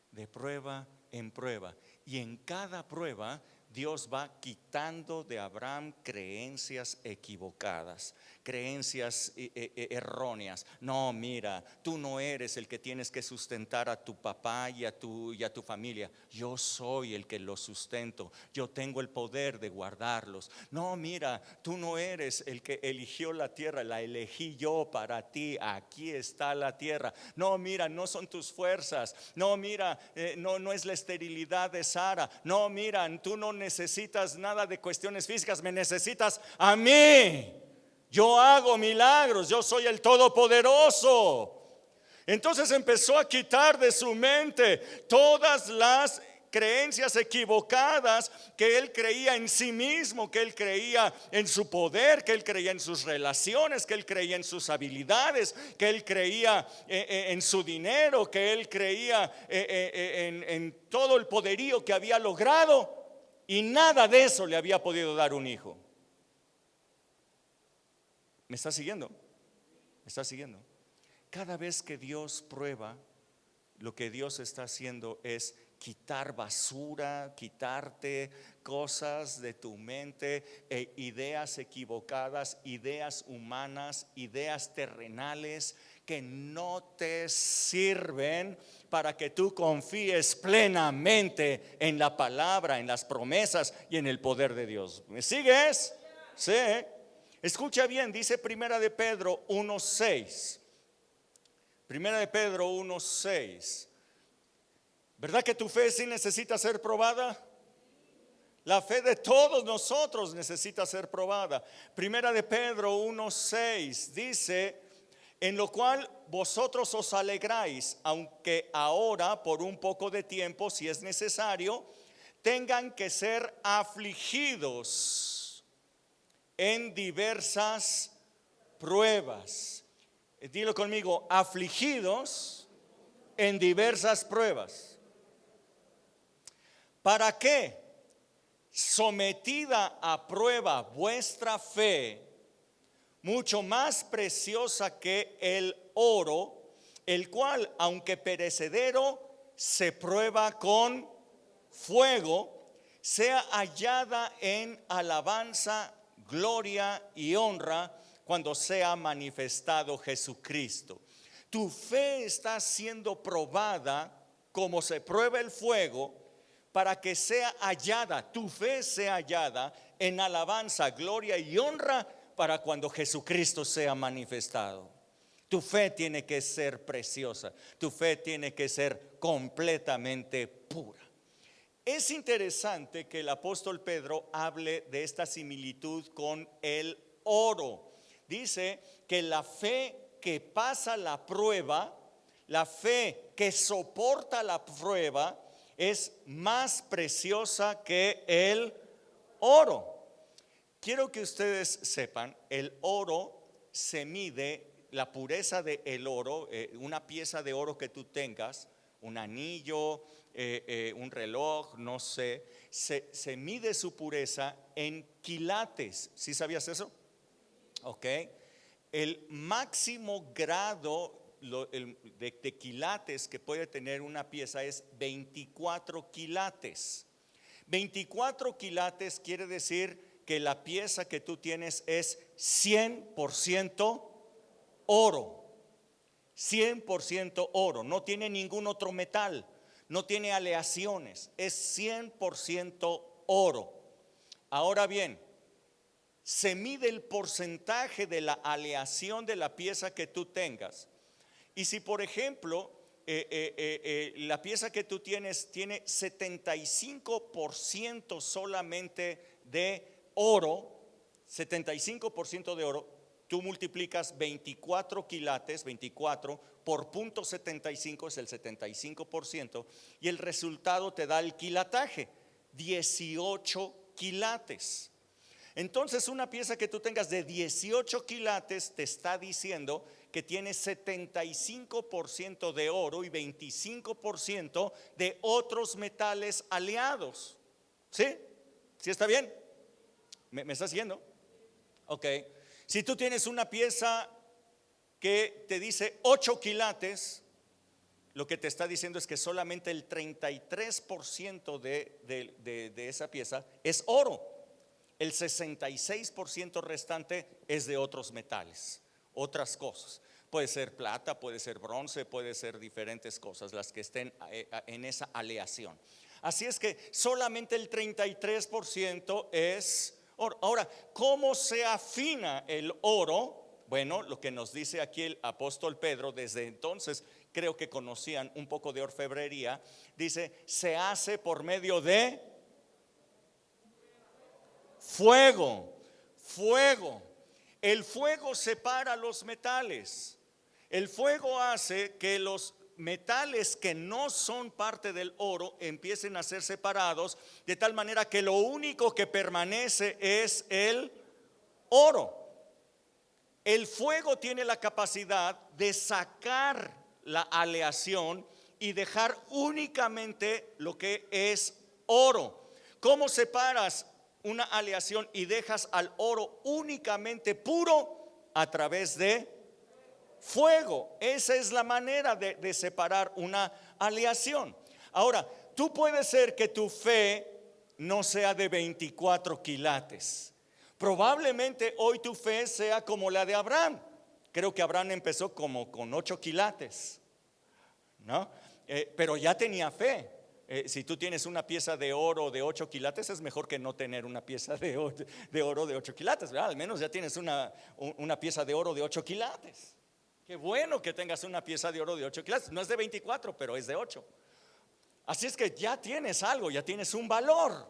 de prueba en prueba, y en cada prueba Dios va quitando de Abraham creencias equivocadas, creencias erróneas. No, mira, tú no eres el que tienes que sustentar a tu papá y a tu familia. Yo soy el que los sustento. Yo tengo el poder de guardarlos. No, mira, tú no eres el que eligió la tierra, la elegí yo para ti. Aquí está la tierra. No, mira, no son tus fuerzas. No, mira, no es la esterilidad de Sara. No, mira, tú no necesitas nada de cuestiones físicas, me necesitas a mí. Yo hago milagros, yo soy el Todopoderoso. Entonces empezó a quitar de su mente todas las creencias equivocadas, que él creía en sí mismo, que él creía en su poder, que él creía en sus relaciones, que él creía en sus habilidades, que él creía en su dinero, que él creía en todo el poderío que había logrado. Y nada de eso le había podido dar un hijo. ¿Me está siguiendo? ¿Me está siguiendo? Cada vez que Dios prueba, lo que Dios está haciendo es quitar basura, quitarte cosas de tu mente, ideas equivocadas, ideas humanas, ideas terrenales que no te sirven para que tú confíes plenamente en la palabra, en las promesas y en el poder de Dios. ¿Me sigues? Sí. Escucha bien, dice Primera de Pedro 1:6. Primera de Pedro 1:6. ¿Verdad que tu fe sí necesita ser probada? La fe de todos nosotros necesita ser probada. Primera de Pedro 1:6 dice: en lo cual vosotros os alegráis, aunque ahora por un poco de tiempo, si es necesario, tengan que ser afligidos en diversas pruebas. Dilo conmigo: afligidos en diversas pruebas. ¿Para qué? Sometida a prueba vuestra fe, mucho más preciosa que el oro, el cual, aunque perecedero, se prueba con fuego, sea hallada en alabanza, gloria y honra cuando sea manifestado Jesucristo. Tu fe está siendo probada como se prueba el fuego, para que sea hallada, tu fe sea hallada en alabanza, gloria y honra para cuando Jesucristo sea manifestado. Tu fe tiene que ser preciosa, tu fe tiene que ser completamente pura. Es interesante que el apóstol Pedro hable de esta similitud con el oro. Dice que la fe que pasa la prueba, la fe que soporta la prueba, es más preciosa que el oro. Quiero que ustedes sepan, el oro se mide, la pureza del oro, una pieza de oro que tú tengas, un anillo, un reloj, no sé, se mide su pureza en quilates. ¿Sí sabías eso? Ok. El máximo grado de quilates que puede tener una pieza es 24 quilates. 24 quilates quiere decir que la pieza que tú tienes es 100% oro. 100% oro, no tiene ningún otro metal, no tiene aleaciones, es 100% oro. Ahora bien, se mide el porcentaje de la aleación de la pieza que tú tengas. Y si por ejemplo la pieza que tú tienes tiene 75% solamente de oro, 75% de oro, tú multiplicas 24 quilates, 24 por 0.75 es el 75%, y el resultado te da el quilataje, 18 quilates. Entonces una pieza que tú tengas de 18 quilates te está diciendo que tiene 75% de oro y 25% de otros metales aliados. ¿Sí? ¿Sí está bien? ¿Me estás siguiendo? Ok. Si tú tienes una pieza que te dice 8 quilates, lo que te está diciendo es que solamente el 33% de esa pieza es oro. El 66% restante es de otros metales, otras cosas. Puede ser plata, puede ser bronce, puede ser diferentes cosas las que estén en esa aleación. Así es que solamente el 33% es oro. Ahora, ¿cómo se afina el oro? Bueno, lo que nos dice aquí el apóstol Pedro, desde entonces creo que conocían un poco de orfebrería, dice, se hace por medio de fuego. El fuego separa los metales. El fuego hace que los metales que no son parte del oro empiecen a ser separados, de tal manera que lo único que permanece es el oro. El fuego tiene la capacidad de sacar la aleación y dejar únicamente lo que es oro. ¿Cómo separas una aleación y dejas al oro únicamente puro? A través de fuego. Esa es la manera de separar una aleación. Ahora, tú puedes ser que tu fe no sea de 24 quilates. Probablemente hoy tu fe sea como la de Abraham. Creo que Abraham empezó como con 8 quilates, ¿no? Pero ya tenía fe. Si tú tienes una pieza de oro de 8 quilates, es mejor que no tener una pieza de oro de 8 quilates, ¿verdad? Al menos ya tienes una pieza de oro de 8 quilates. Qué bueno que tengas una pieza de oro de 8 quilates. No es de 24, pero es de 8. Así es que ya tienes algo, ya tienes un valor.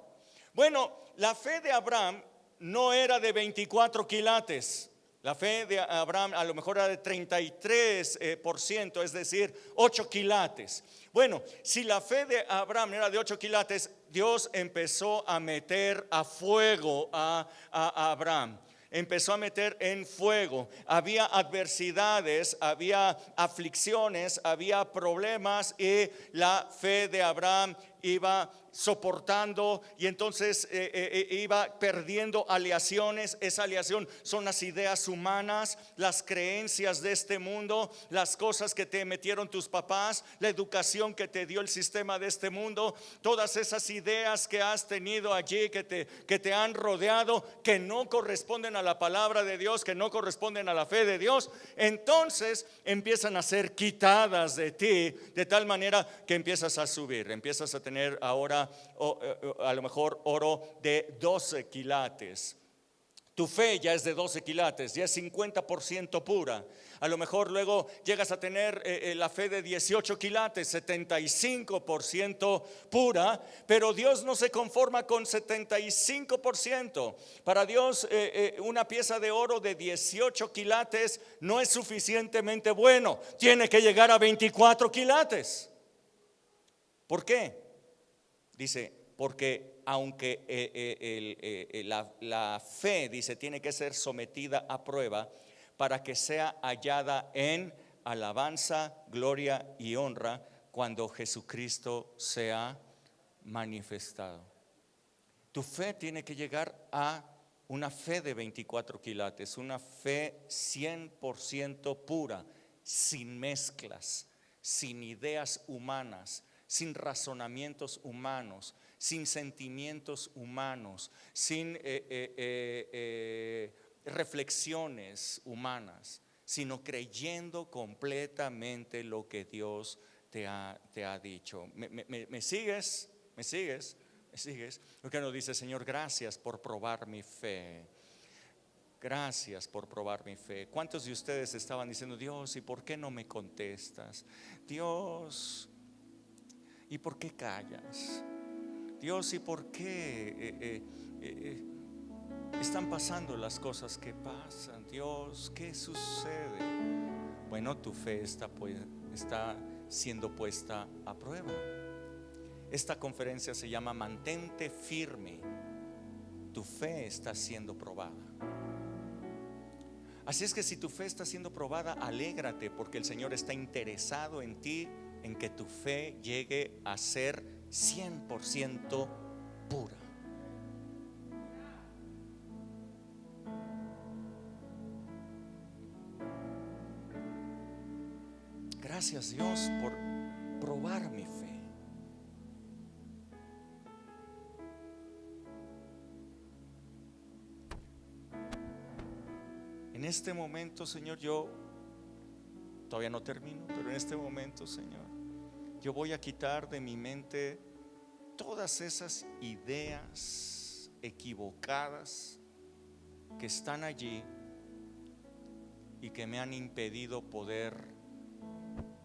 Bueno, la fe de Abraham no era de 24 quilates. La fe de Abraham a lo mejor era de 33%, es decir, 8 quilates. Bueno, si la fe de Abraham era de 8 quilates, Dios empezó a meter a fuego a Abraham. Empezó a meter en fuego. Había adversidades, había aflicciones, había problemas, y la fe de Abraham iba soportando, y entonces iba perdiendo aleaciones. Esa aleación son las ideas humanas, las creencias de este mundo, las cosas que te metieron tus papás, la educación que te dio el sistema de este mundo, todas esas ideas que has tenido allí que te han rodeado, que no corresponden a la palabra de Dios, que no corresponden a la fe de Dios. Entonces empiezan a ser quitadas de ti, de tal manera que empiezas a subir, empiezas a tener ahora a lo mejor oro de 12 quilates. Tu fe ya es de 12 quilates, ya es 50% pura. A lo mejor luego llegas a tener la fe de 18 quilates, 75% pura. Pero Dios no se conforma con 75%. Para Dios una pieza de oro de 18 quilates no es suficientemente bueno. Tiene que llegar a 24 quilates. ¿Por qué? Dice, porque aunque la fe, dice, tiene que ser sometida a prueba para que sea hallada en alabanza, gloria y honra cuando Jesucristo sea manifestado. Tu fe tiene que llegar a una fe de 24 quilates, una fe 100% pura, sin mezclas, sin ideas humanas, sin razonamientos humanos, sin sentimientos humanos, sin reflexiones humanas, sino creyendo completamente lo que Dios te ha dicho. ¿Me sigues? ¿Me sigues? ¿Me sigues? Porque nos dice, Señor, gracias por probar mi fe. Gracias por probar mi fe. ¿Cuántos de ustedes estaban diciendo, Dios, ¿y por qué no me contestas? Dios, ¿y por qué callas? Dios, ¿y por qué están pasando las cosas que pasan. Dios, ¿qué sucede? Bueno, tu fe está siendo puesta a prueba. Esta conferencia se llama Mantente firme. Tu fe está siendo probada. Así es que si tu fe está siendo probada, alégrate, porque el Señor está interesado en ti, en que tu fe llegue a ser 100% pura. Gracias, Dios, por probar mi fe. En este momento, Señor, yo todavía no termino, pero en este momento, Señor, yo voy a quitar de mi mente todas esas ideas equivocadas que están allí y que me han impedido poder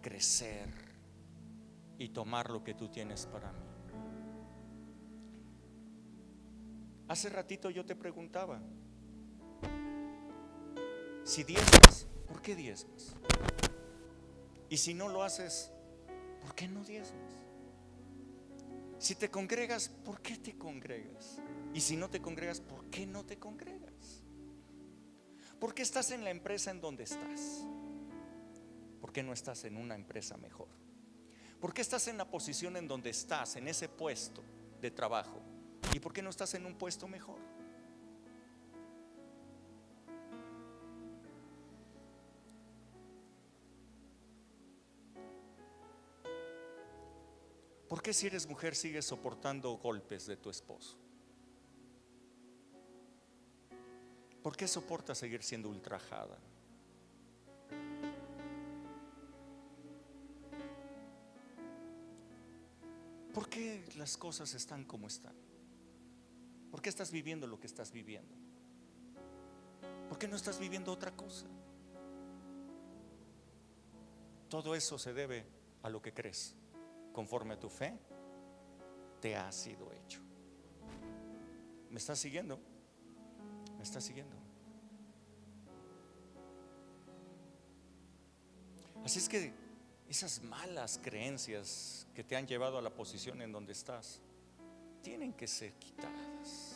crecer y tomar lo que tú tienes para mí. Hace ratito yo te preguntaba, si diezmas, ¿por qué diezmas? Y si no lo haces, ¿por qué no diezmas? Si te congregas, ¿por qué te congregas? Y si no te congregas, ¿por qué no te congregas? ¿Por qué estás en la empresa en donde estás? ¿Por qué no estás en una empresa mejor? ¿Por qué estás en la posición en donde estás, en ese puesto de trabajo? ¿Y por qué no estás en un puesto mejor? ¿Por qué si eres mujer sigues soportando golpes de tu esposo? ¿Por qué soportas seguir siendo ultrajada? ¿Por qué las cosas están como están? ¿Por qué estás viviendo lo que estás viviendo? ¿Por qué no estás viviendo otra cosa? Todo eso se debe a lo que crees. Conforme a tu fe te ha sido hecho. ¿Me estás siguiendo? ¿Me estás siguiendo? Así es que esas malas creencias que te han llevado a la posición en donde estás tienen que ser quitadas.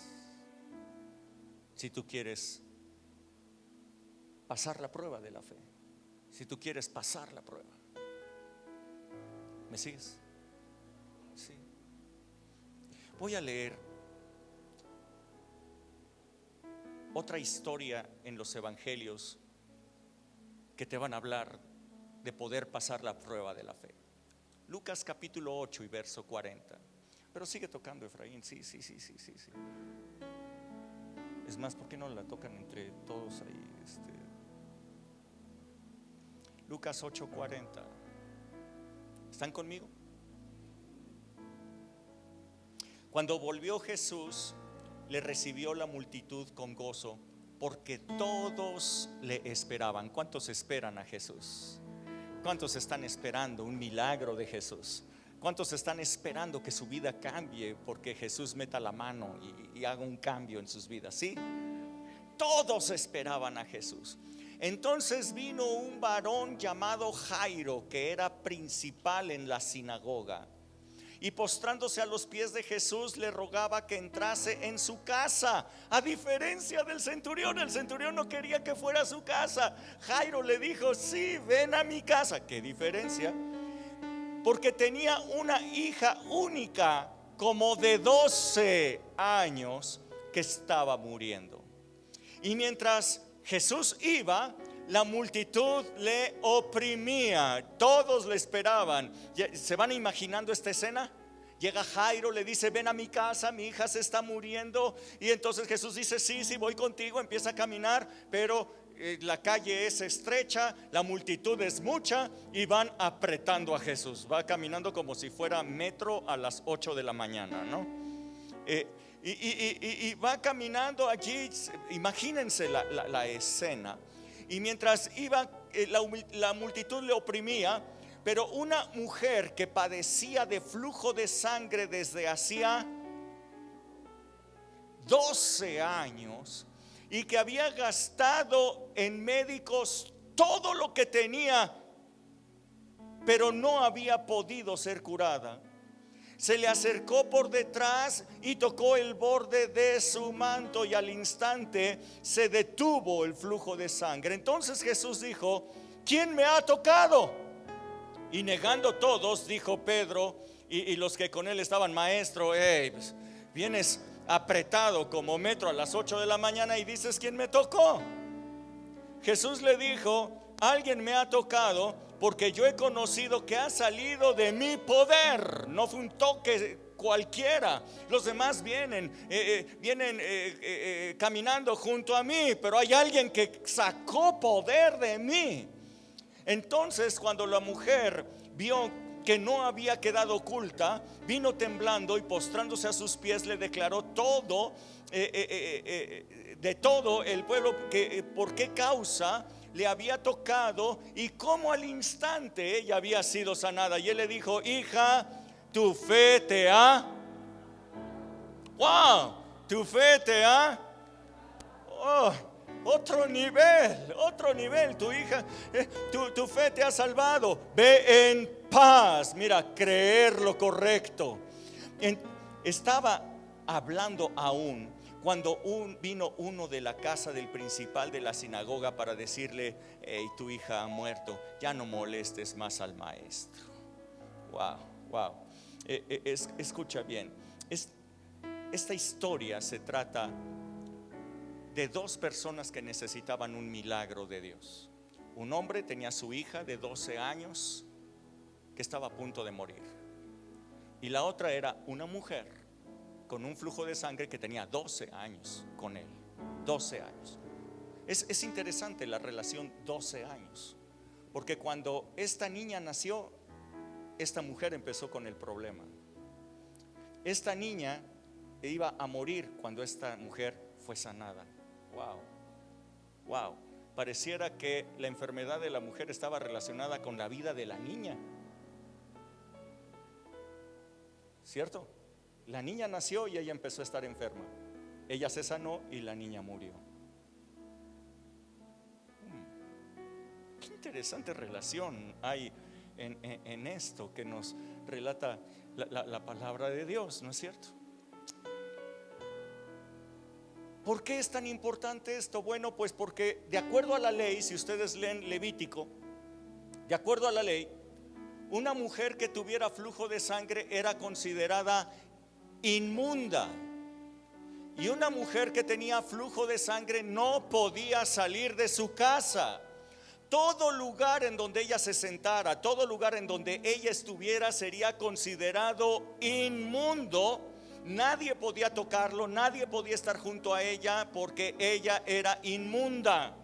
Si tú quieres pasar la prueba de la fe, si tú quieres pasar la prueba, ¿me sigues? Sí. Voy a leer otra historia en los evangelios que te van a hablar de poder pasar la prueba de la fe. Lucas capítulo 8 y verso 40. Pero sigue tocando, Efraín. Sí. Es más, ¿por qué no la tocan entre todos ahí? Lucas 8:40. ¿Están conmigo? Cuando volvió Jesús, le recibió la multitud con gozo, porque todos le esperaban. ¿Cuántos esperan a Jesús? ¿Cuántos están esperando un milagro de Jesús? ¿Cuántos están esperando que su vida cambie porque Jesús meta la mano y haga un cambio en sus vidas? ¿Sí? Todos esperaban a Jesús. Entonces vino un varón llamado Jairo, que era principal en la sinagoga, y postrándose a los pies de Jesús le rogaba que entrase en su casa. A diferencia del centurión, el centurión no quería que fuera a su casa. Jairo le dijo: sí, ven a mi casa. ¿Qué diferencia? Porque tenía una hija única, como de 12 años, que estaba muriendo. Y mientras Jesús iba, la multitud le oprimía. Todos le esperaban. ¿Se van imaginando esta escena? Llega Jairo, le dice: ven a mi casa, mi hija se está muriendo. Y entonces Jesús dice: sí, voy contigo. Empieza a caminar, pero la calle es estrecha, la multitud es mucha, y van apretando a Jesús. Va caminando como si fuera metro a las 8 de la mañana, ¿no? Y va caminando allí. Imagínense la escena. Y mientras iba, la multitud le oprimía, pero una mujer que padecía de flujo de sangre desde hacía 12 años y que había gastado en médicos todo lo que tenía, pero no había podido ser curada. Se le acercó por detrás y tocó el borde de su manto, y al instante se detuvo el flujo de sangre. Entonces Jesús dijo: ¿quién me ha tocado? Y negando todos, dijo Pedro y los que con él estaban: maestro, pues, vienes apretado como metro a las 8 de la mañana y dices: ¿quién me tocó? Jesús le dijo: alguien me ha tocado, porque yo he conocido que ha salido de mi poder. No fue un toque cualquiera. Los demás vienen caminando junto a mí, pero hay alguien que sacó poder de mí. Entonces, cuando la mujer vio que no había quedado oculta, vino temblando y postrándose a sus pies le declaró todo, de todo el pueblo, que por qué causa le había tocado y cómo al instante ella había sido sanada. Y él le dijo: hija, tu fe te ha, wow, tu fe te ha, otro nivel, tu hija, tu fe te ha salvado, ve en paz. Mira, creer lo correcto. Estaba hablando aún cuando vino uno de la casa del principal de la sinagoga para decirle: hey, tu hija ha muerto, ya no molestes más al maestro. Wow. Escucha bien, esta historia se trata de dos personas que necesitaban un milagro de Dios. Un hombre tenía a su hija de 12 años que estaba a punto de morir, y la otra era una mujer con un flujo de sangre que tenía 12 años con él. 12 años. Es interesante la relación 12 años, porque cuando esta niña nació, esta mujer empezó con el problema. Esta niña iba a morir cuando esta mujer fue sanada. Wow. Pareciera que la enfermedad de la mujer estaba relacionada con la vida de la niña, ¿cierto? La niña nació y ella empezó a estar enferma. Ella se sanó y la niña murió. Qué interesante relación hay en esto que nos relata la palabra de Dios, ¿no es cierto? ¿Por qué es tan importante esto? Bueno, pues porque de acuerdo a la ley, si ustedes leen Levítico, de acuerdo a la ley, una mujer que tuviera flujo de sangre era considerada inmunda, y una mujer que tenía flujo de sangre no podía salir de su casa. Todo lugar en donde ella se sentara, todo lugar en donde ella estuviera sería considerado inmundo. Nadie podía tocarlo, nadie podía estar junto a ella porque ella era inmunda.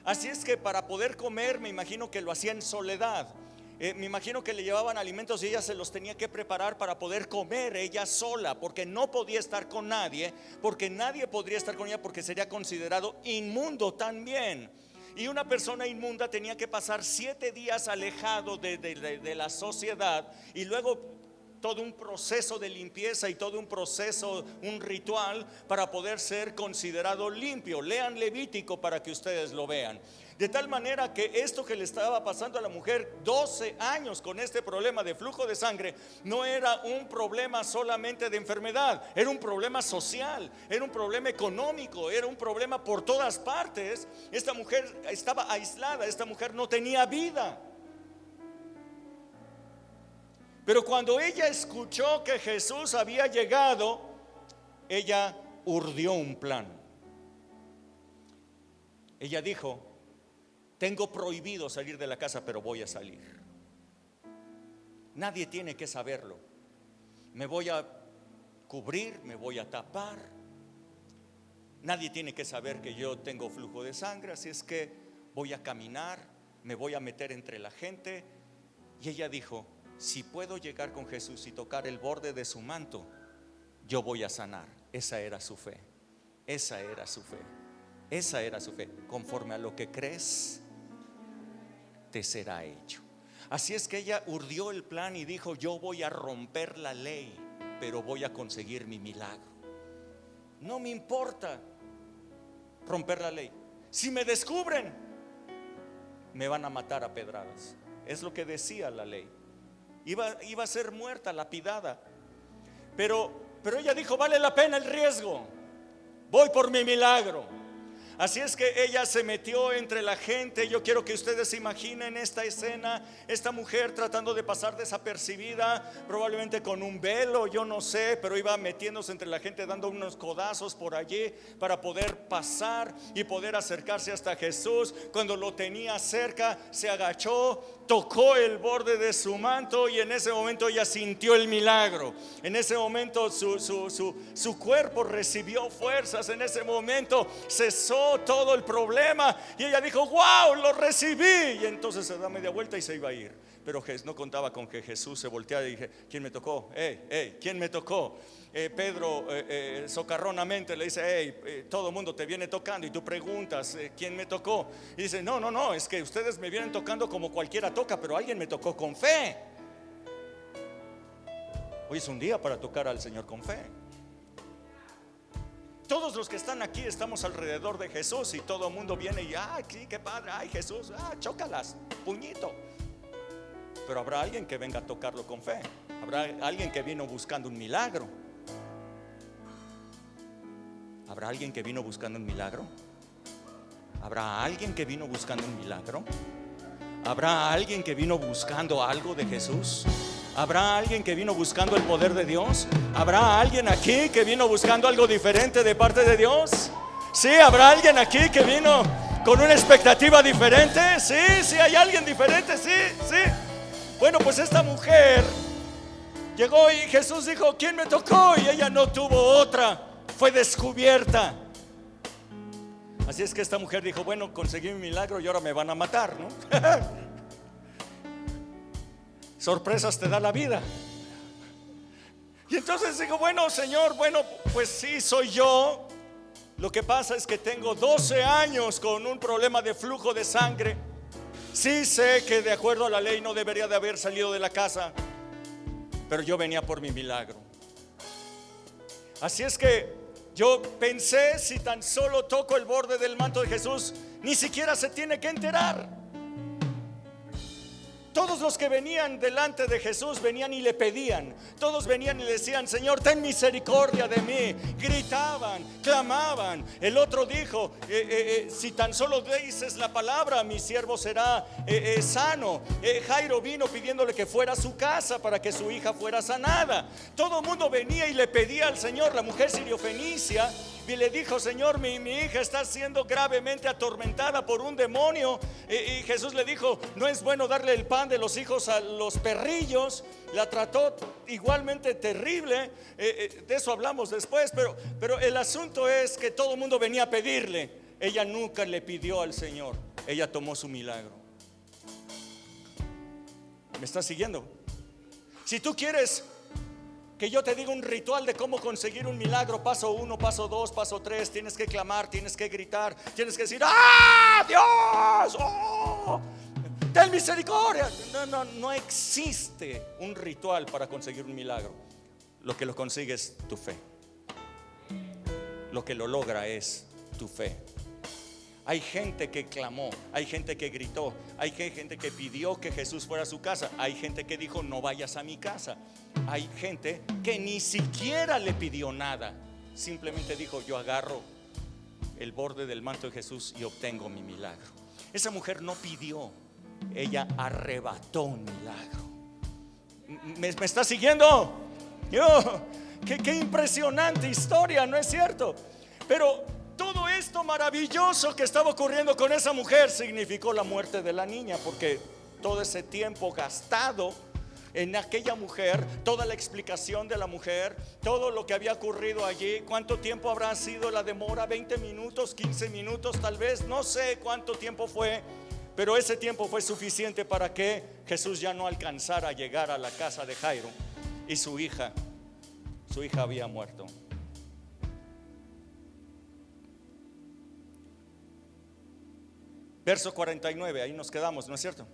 Así es que para poder comer, me imagino que lo hacía en soledad. Me imagino que le llevaban alimentos y ella se los tenía que preparar para poder comer ella sola, porque no podía estar con nadie, porque nadie podría estar con ella, porque sería considerado inmundo también. Y una persona inmunda tenía que pasar 7 días alejado de la sociedad, y luego todo un proceso de limpieza y todo un proceso, un ritual para poder ser considerado limpio. Lean Levítico para que ustedes lo vean. De tal manera que esto que le estaba pasando a la mujer, 12 años con este problema de flujo de sangre, no era un problema solamente de enfermedad, era un problema social, era un problema económico, era un problema por todas partes. Esta mujer estaba aislada, esta mujer no tenía vida. Pero cuando ella escuchó que Jesús había llegado, ella urdió un plan. Ella dijo: tengo prohibido salir de la casa, pero voy a salir. Nadie tiene que saberlo. Me voy a cubrir, me voy a tapar. Nadie tiene que saber que yo tengo flujo de sangre, así es que voy a caminar, me voy a meter entre la gente. Y ella dijo: si puedo llegar con Jesús y tocar el borde de su manto, yo voy a sanar. Esa era su fe. Esa era su fe. Esa era su fe. Conforme a lo que crees, te será hecho. Así es que ella urdió el plan y dijo: yo voy a romper la ley, pero voy a conseguir mi milagro. No me importa romper la ley. Si me descubren, me van a matar a pedradas. Es lo que decía la ley. Iba a ser muerta, lapidada. Pero ella dijo, vale la pena el riesgo. Voy por mi milagro. Así es que ella se metió entre la gente. Yo quiero que ustedes se imaginen esta escena, esta mujer tratando de pasar desapercibida, probablemente con un velo, yo no sé, pero iba metiéndose entre la gente, dando unos codazos por allí para poder pasar y poder acercarse hasta Jesús. Cuando lo tenía cerca, se agachó, tocó el borde de su manto, y en ese momento ella sintió el milagro. En ese momento su cuerpo recibió fuerzas. En ese momento cesó todo el problema y ella dijo, wow, lo recibí. Y entonces se da media vuelta y se iba a ir. Pero no contaba con que Jesús se volteara y dije, ¿quién me tocó? ¿Quién me tocó? Pedro socarronamente le dice, todo el mundo te viene tocando y tú preguntas, ¿quién me tocó? Y dice, no, es que ustedes me vienen tocando como cualquiera toca, pero alguien me tocó con fe. Hoy es un día para tocar al Señor con fe. Todos los que están aquí estamos alrededor de Jesús y todo el mundo viene y, sí, qué padre, ay Jesús, chócalas, puñito. Pero habrá alguien que venga a tocarlo con fe. Habrá alguien que vino buscando un milagro. ¿Habrá alguien que vino buscando un milagro? ¿Habrá alguien que vino buscando un milagro? ¿Habrá alguien que vino buscando algo de Jesús? ¿Habrá alguien que vino buscando el poder de Dios? ¿Habrá alguien aquí que vino buscando algo diferente de parte de Dios? Sí, ¿habrá alguien aquí que vino con una expectativa diferente? Sí, hay alguien diferente, sí. Bueno, pues esta mujer llegó y Jesús dijo, ¿quién me tocó? Y ella no tuvo otra, fue descubierta. Así es que esta mujer dijo, bueno, conseguí mi milagro y ahora me van a matar, ¿no? Sorpresas te da la vida. Y entonces digo, bueno, Señor, pues sí, soy yo. Lo que pasa es que tengo 12 años con un problema de flujo de sangre. Sí sé que de acuerdo a la ley no debería de haber salido de la casa, pero yo venía por mi milagro. Así es que yo pensé, si tan solo toco el borde del manto de Jesús, ni siquiera se tiene que enterar. Todos los que venían delante de Jesús venían y le pedían. Todos venían y le decían, Señor, ten misericordia de mí. Gritaban, clamaban. El otro dijo, si tan solo dices la palabra, mi siervo será sano. Jairo vino pidiéndole que fuera a su casa para que su hija fuera sanada. Todo el mundo venía y le pedía al Señor. La mujer siriofenicia y le dijo, Señor, mi hija está siendo gravemente atormentada por un demonio. Y Jesús le dijo, no es bueno darle el pan de los hijos a los perrillos. La trató igualmente terrible. De eso hablamos después, pero el asunto es que todo el mundo venía a pedirle. Ella nunca le pidió al Señor, ella tomó su milagro. ¿Me estás siguiendo? Si tú quieres que yo te diga un ritual de cómo conseguir un milagro, paso 1, paso 2, paso 3, tienes que clamar, tienes que gritar, tienes que decir, ¡ah, Dios! ¡Oh! ¡Ten misericordia! No existe un ritual para conseguir un milagro. Lo que lo consigue es tu fe. Lo que lo logra es tu fe. Hay gente que clamó, hay gente que gritó, hay gente que pidió que Jesús fuera a su casa, hay gente que dijo, no vayas a mi casa. Hay gente que ni siquiera le pidió nada, simplemente dijo, yo agarro el borde del manto de Jesús y obtengo mi milagro. Esa mujer no pidió, ella arrebató un milagro. ¿Me está siguiendo? Qué impresionante historia, ¿no es cierto? Pero todo esto maravilloso que estaba ocurriendo con esa mujer significó la muerte de la niña, porque todo ese tiempo gastado en aquella mujer, toda la explicación de la mujer, todo lo que había ocurrido allí, ¿cuánto tiempo habrá sido la demora? 20 minutos, 15 minutos tal vez, no sé cuánto tiempo fue, pero ese tiempo fue suficiente para que Jesús ya no alcanzara a llegar a la casa de Jairo y su hija había muerto. Verso 49, ahí nos quedamos, ¿no es cierto?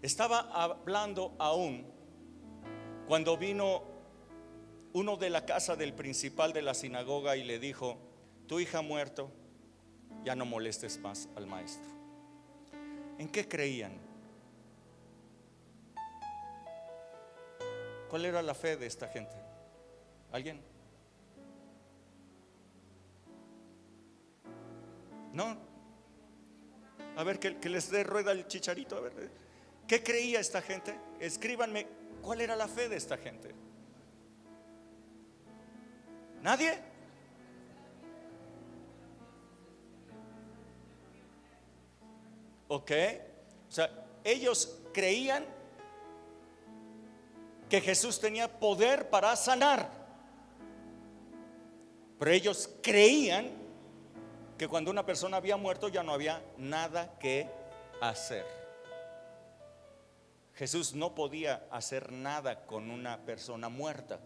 Estaba hablando aún cuando vino uno de la casa del principal de la sinagoga y le dijo, tu hija ha muerto, ya no molestes más al maestro. ¿En qué creían? ¿Cuál era la fe de esta gente? ¿Alguien? No. A ver, que les dé rueda el chicharito. A ver, ¿qué creía esta gente? Escríbanme, ¿cuál era la fe de esta gente? ¿Nadie? Ok. O sea, ellos creían que Jesús tenía poder para sanar, pero ellos creían que cuando una persona había muerto ya no había nada que hacer. Jesús no podía hacer nada con una persona muerta.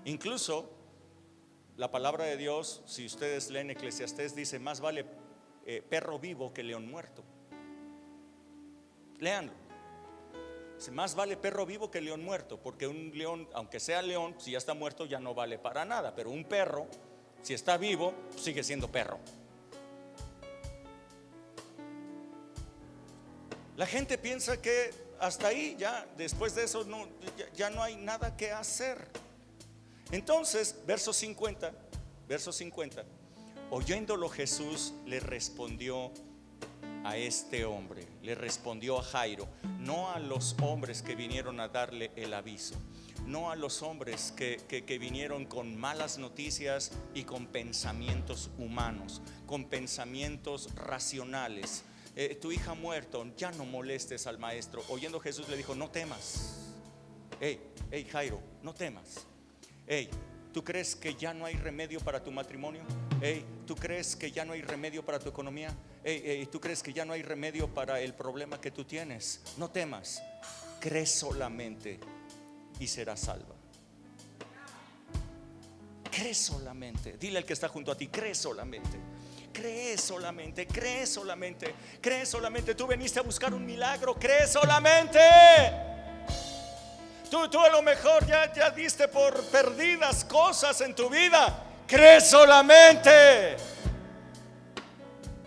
Incluso la palabra de Dios, si ustedes leen Eclesiastés, dice: más vale perro vivo que león muerto. Léanlo. Más vale perro vivo que león muerto, porque un león, aunque sea león, si ya está muerto ya no vale para nada, pero un perro, si está vivo, sigue siendo perro. La gente piensa que hasta ahí ya, después de eso ya no hay nada que hacer. Entonces, verso 50, oyéndolo Jesús le respondió a este hombre, le respondió a Jairo, no a los hombres que vinieron a darle el aviso, no a los hombres que vinieron con malas noticias y con pensamientos humanos, con pensamientos racionales. Tu hija ha muerto, ya no molestes al maestro. Oyendo Jesús le dijo: no temas. Hey Jairo, no temas. ¿Tú crees que ya no hay remedio para tu matrimonio? ¿Tú crees que ya no hay remedio para tu economía? ¿Tú crees que ya no hay remedio para el problema que tú tienes? No temas, cree solamente y serás salva. Cree solamente. Dile al que está junto a ti: cree solamente. Cree solamente, cree solamente, cree solamente. Tú viniste a buscar un milagro, cree solamente. Tú a lo mejor ya diste por perdidas cosas en tu vida. Cree solamente.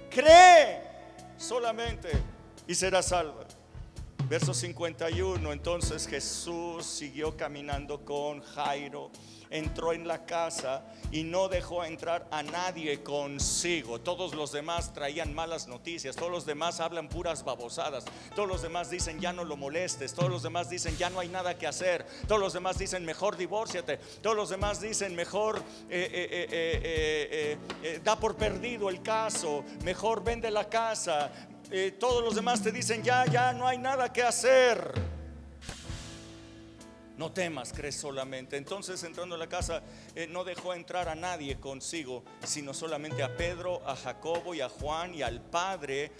Cree solamente y serás salva. Verso 51. Entonces Jesús siguió caminando con Jairo, entró en la casa y no dejó entrar a nadie consigo. Todos los demás traían malas noticias, todos los demás hablan puras babosadas, todos los demás dicen: ya no lo molestes, todos los demás dicen: ya no hay nada que hacer, todos los demás dicen: mejor divórciate, todos los demás dicen: mejor da por perdido el caso, mejor vende la casa. Todos los demás te dicen: ya no hay nada que hacer. No temas, cree solamente. Entonces, entrando a la casa, no dejó entrar a nadie consigo, sino solamente a Pedro, a Jacobo y a Juan y al padre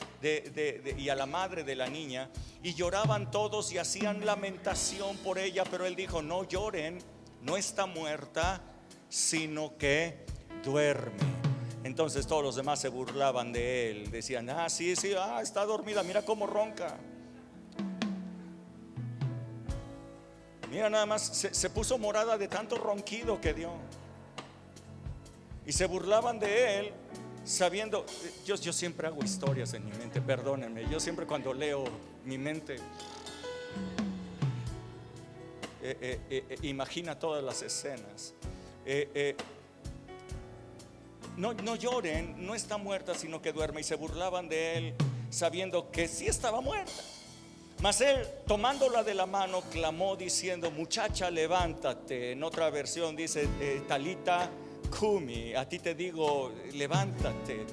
y a la madre de la niña. Y lloraban todos y hacían lamentación por ella. Pero él dijo: no lloren, no está muerta, sino que duerme. Entonces todos los demás se burlaban de él. Decían: sí, está dormida, mira cómo ronca. Mira nada más, se puso morada de tanto ronquido que dio. Y se burlaban de él, sabiendo. Yo siempre hago historias en mi mente, perdónenme. Yo siempre, cuando leo, mi mente imagina todas las escenas. No lloren, no está muerta, sino que duerme. Y se burlaban de él, sabiendo que sí estaba muerta. Mas él, tomándola de la mano, clamó diciendo: muchacha, levántate. En otra versión dice: talita cumi. A ti te digo, levántate.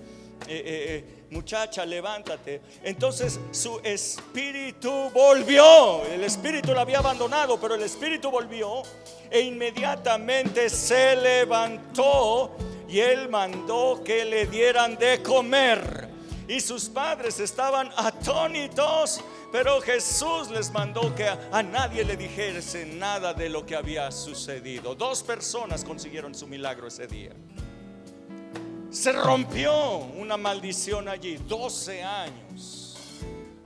Muchacha, levántate. Entonces su espíritu volvió. El espíritu la había abandonado, pero el espíritu volvió. E inmediatamente se levantó, y él mandó que le dieran de comer. Y sus padres estaban atónitos, pero Jesús les mandó que a nadie le dijese nada de lo que había sucedido. 2 personas consiguieron su milagro ese día. Se rompió una maldición allí. 12 años.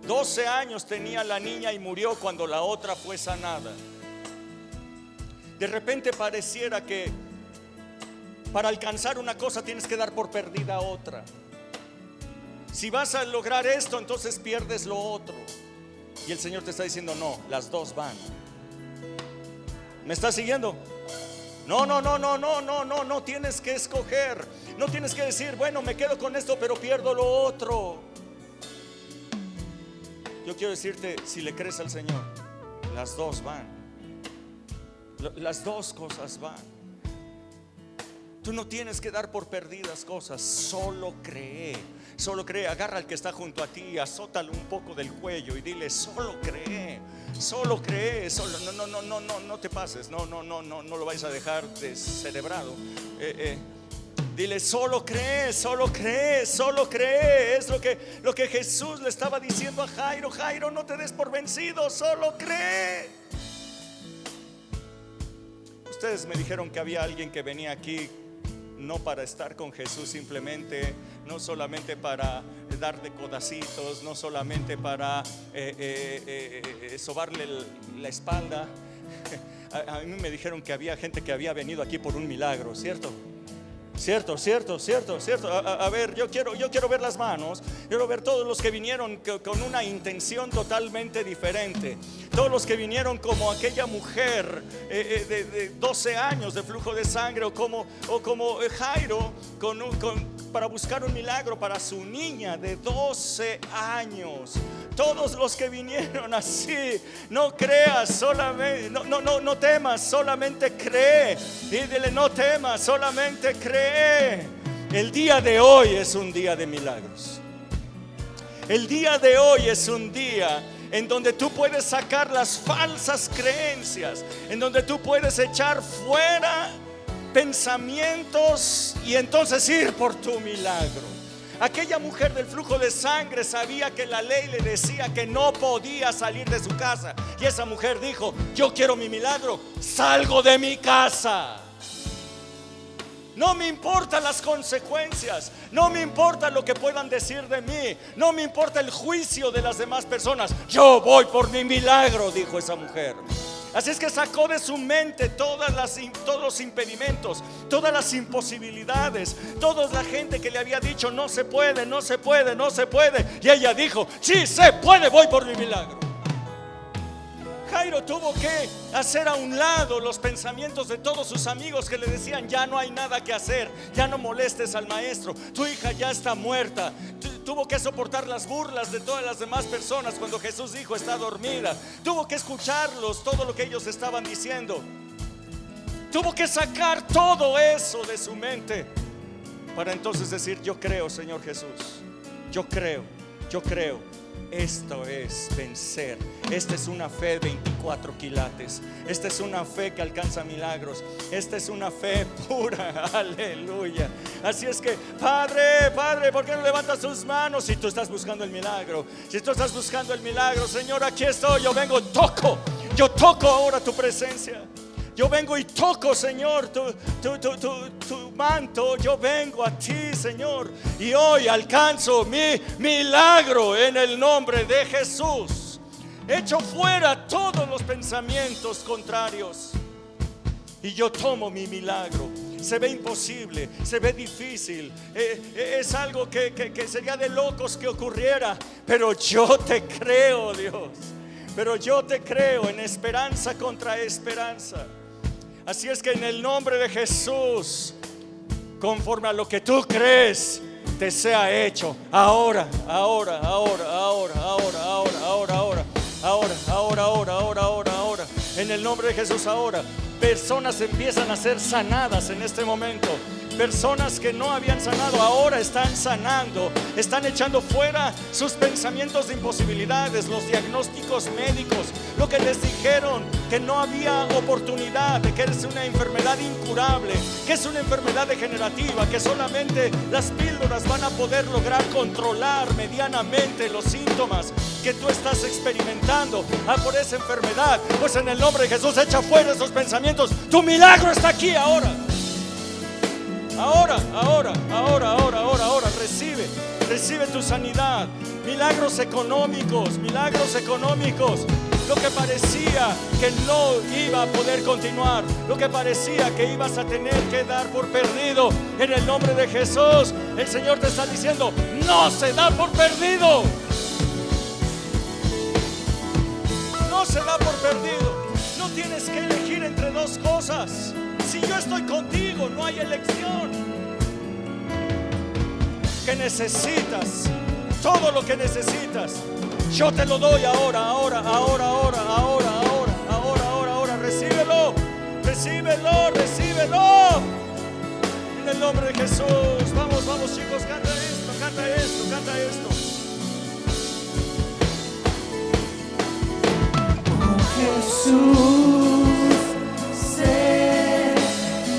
12 años tenía la niña y murió cuando la otra fue sanada. De repente pareciera que Para alcanzar una cosa tienes que dar por perdida otra. Si vas a lograr esto, entonces pierdes lo otro. Y el Señor te está diciendo: no, las dos van. ¿Me estás siguiendo? No tienes que escoger. No tienes que decir: bueno, me quedo con esto pero pierdo lo otro. Yo quiero decirte, si le crees al Señor, las dos van. Las dos cosas van. Tú no tienes que dar por perdidas cosas. Solo cree. Solo cree. Agarra al que está junto a ti, azótalo un poco del cuello y dile: solo cree. Solo cree. Solo, no te pases. No lo vayas a dejar descerebrado. Dile: solo cree, solo cree, solo cree. Es lo que Jesús le estaba diciendo a Jairo: Jairo, no te des por vencido, solo cree. Ustedes me dijeron que había alguien que venía aquí no para estar con Jesús simplemente, no solamente para dar de codacitos, no solamente para sobarle la espalda. A mí me dijeron que había gente que había venido aquí por un milagro, ¿cierto? Cierto. A ver, yo quiero ver las manos. Quiero ver todos los que vinieron con una intención totalmente diferente. Todos los que vinieron como aquella mujer de 12 años de flujo de sangre, o como Jairo para buscar un milagro para su niña de 12 años. Todos los que vinieron así. No creas solamente, no temas, solamente cree. Y dile: no temas, solamente cree. El día de hoy es un día de milagros. El día de hoy es un día en donde tú puedes sacar las falsas creencias, en donde tú puedes echar fuera pensamientos y entonces ir por tu milagro. Aquella mujer del flujo de sangre sabía que la ley le decía que no podía salir de su casa, y esa mujer dijo: yo quiero mi milagro, salgo de mi casa. No me importan las consecuencias, no me importa lo que puedan decir de mí, no me importa el juicio de las demás personas. Yo voy por mi milagro, dijo esa mujer. Así es que sacó de su mente todos los impedimentos, todas las imposibilidades, toda la gente que le había dicho: no se puede, no se puede, no se puede. Y ella dijo: sí se puede, voy por mi milagro. Jairo tuvo que hacer a un lado los pensamientos de todos sus amigos que le decían: ya no hay nada que hacer, ya no molestes al maestro, tu hija ya está muerta. Tuvo que soportar las burlas de todas las demás personas cuando Jesús dijo: está dormida. Tuvo que escucharlos, todo lo que ellos estaban diciendo. Tuvo que sacar todo eso de su mente para entonces decir: yo creo, Señor Jesús, yo creo. Esto es vencer. Esta es una fe de 24 quilates. Esta es una fe que alcanza milagros. Esta es una fe pura. Aleluya. Así es que, Padre, ¿por qué no levantas tus manos si tú estás buscando el milagro? Si tú estás buscando el milagro: Señor, aquí estoy. Yo vengo, yo toco ahora tu presencia. Yo vengo y toco, Señor, tu manto. Yo vengo a ti, Señor, y hoy alcanzo mi milagro en el nombre de Jesús. Echo fuera todos los pensamientos contrarios y yo tomo mi milagro. Se ve imposible, se ve difícil, es algo que sería de locos que ocurriera, pero yo te creo, Dios. Pero yo te creo, en esperanza contra esperanza. Así es que en el nombre de Jesús, conforme a lo que tú crees, te sea hecho. Ahora. En el nombre de Jesús, ahora. Personas empiezan a ser sanadas en este momento. Personas que no habían sanado ahora están sanando. Están echando fuera sus pensamientos de imposibilidades, los diagnósticos médicos, lo que les dijeron que no había oportunidad, de que es una enfermedad incurable, que es una enfermedad degenerativa, que solamente las píldoras van a poder lograr controlar medianamente los síntomas que tú estás experimentando por esa enfermedad. Pues en el nombre de Jesús, echa fuera esos pensamientos. Tu milagro está aquí ahora. Ahora, recibe tu sanidad. Milagros económicos, lo que parecía que no iba a poder continuar, lo que parecía que ibas a tener que dar por perdido, en el nombre de Jesús, el Señor te está diciendo: no se da por perdido. No se da por perdido. No tienes que elegir entre dos cosas. Si yo estoy contigo, no hay elección. ¿Qué necesitas? Todo lo que necesitas, yo te lo doy ahora. Recíbelo. En el nombre de Jesús. Vamos chicos, canta esto. Jesús, sé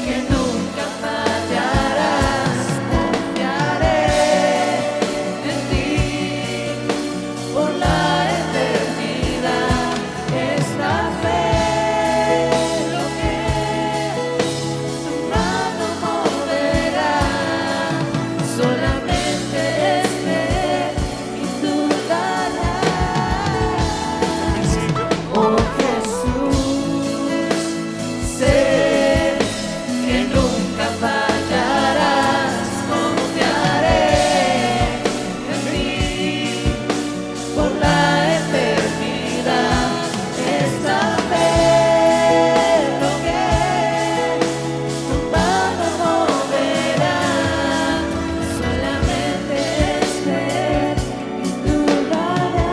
que nunca fallarás, confiaré en ti por la eternidad. Esta fe lo que tu mano moverá, solamente es fe y tú darás. Oh Jesús, sé que nunca fallarás, confiaré en ti por la eternidad. Esta fe lo que tu mano moverá, solamente es fe y tú darás.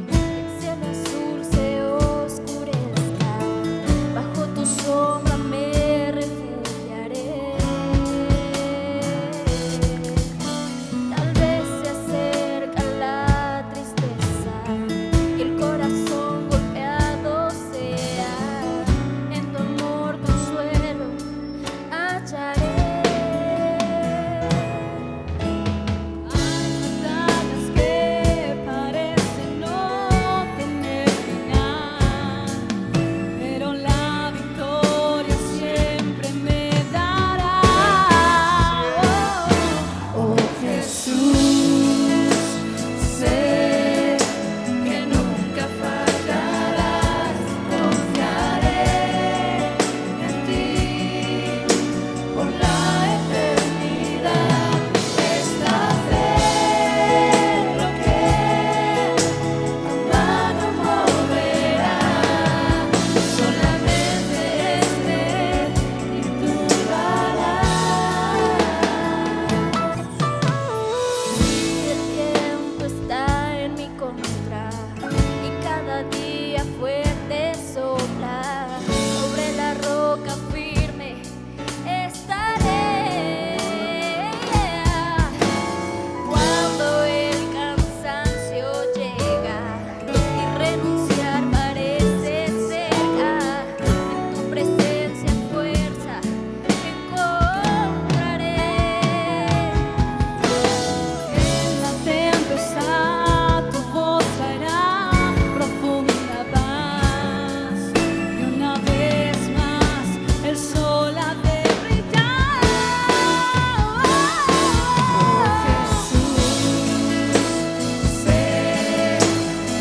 El cielo azul se oscurezca, bajo tu sombra me refugiaré. Tal vez se acerca la tristeza y el corazón golpeado sea, en tu amor consuelo hallaré. Hay batallas que parecen no tener final, pero la victoria siempre me dará. Oh Jesús, sé que nunca fallarás, confiaré en ti por la eternidad. Esta fe lo que tu mano moverá, solamente es fe y tú darás. Si el tiempo está en mi contra y cada día fuerte sopla, sobre la roca firme estaré. Cuando el cansancio llega y renunciar parece cerca, en tu presencia fuerza encontraré. En la tempestad tu voz traerá profunda paz, y una vez más el sol ha de brillar. Oh Jesús, sé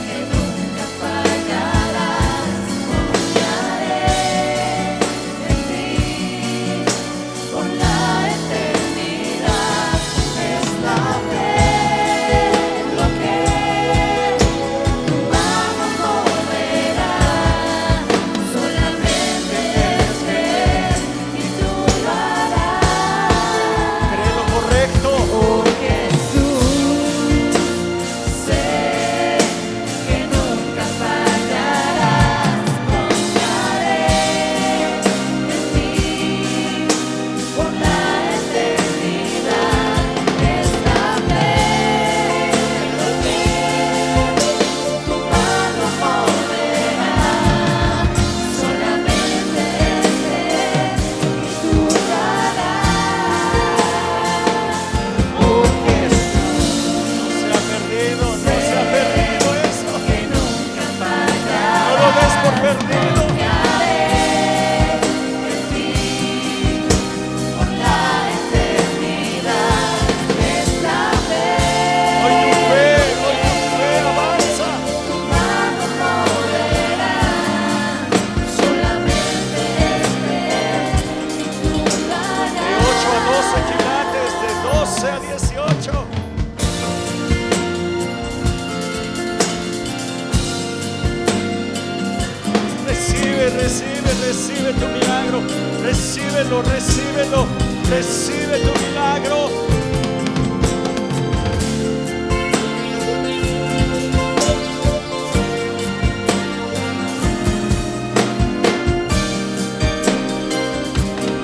que nunca fallarás, confiaré en ti por la eternidad. Es la fe lo que tu mano moverá, solamente es fe y tú darás. ¿Cree lo correcto? Oh Jesús, sé que nunca fallarás, confiaré en ti por la eternidad. Esta fe lo que tu mano moverá, solamente es fe y tú darás. Oh Jesús, No se ha perdido eso. que nunca fallarás, No lo des por perdido. confiaré en ti por la eternidad. recibe tu milagro. Recíbelo, recíbelo, recibe tu milagro.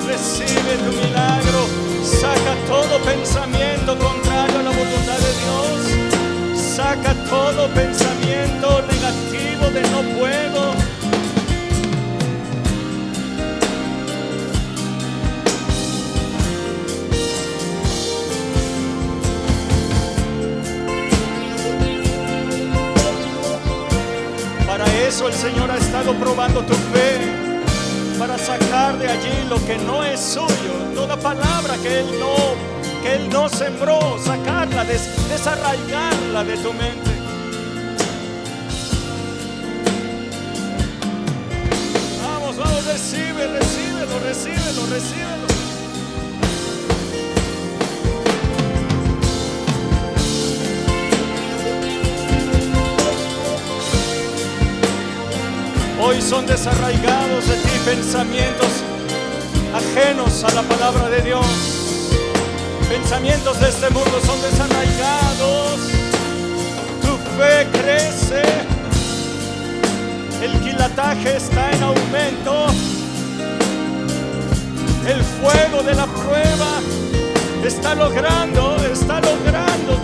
Recibe tu milagro. Saca todo pensamiento contrario a la voluntad de Dios. Saca todo pensamiento negativo de no puedo. Para eso el Señor ha estado probando tu fe, para sacar de allí lo que no es suyo, toda palabra que Él no sembró, sacarla, desarraigarla de tu mente. Vamos, recíbelo, recíbelo. Hoy son desarraigados de ti pensamientos ajenos a la palabra de Dios. Pensamientos de este mundo son desarraigados. Tu fe crece. El quilataje está en aumento. El fuego de la prueba está logrando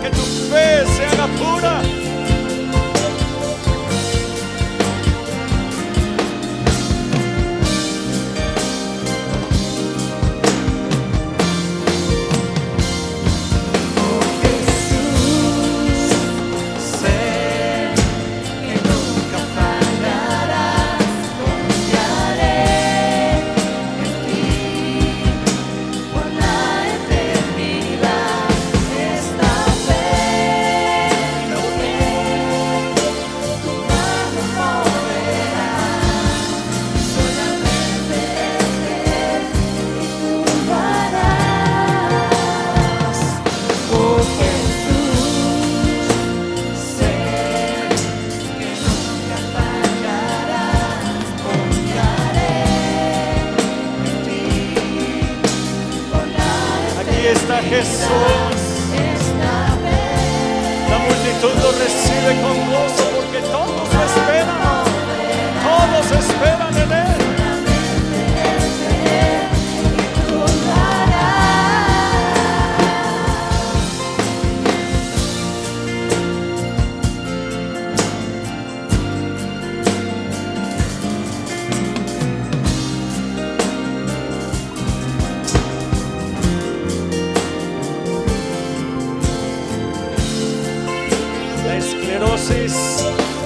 que tu fe se haga pura. Jesús, la multitud lo recibe con gozo porque todos lo esperan, todos esperan en Él.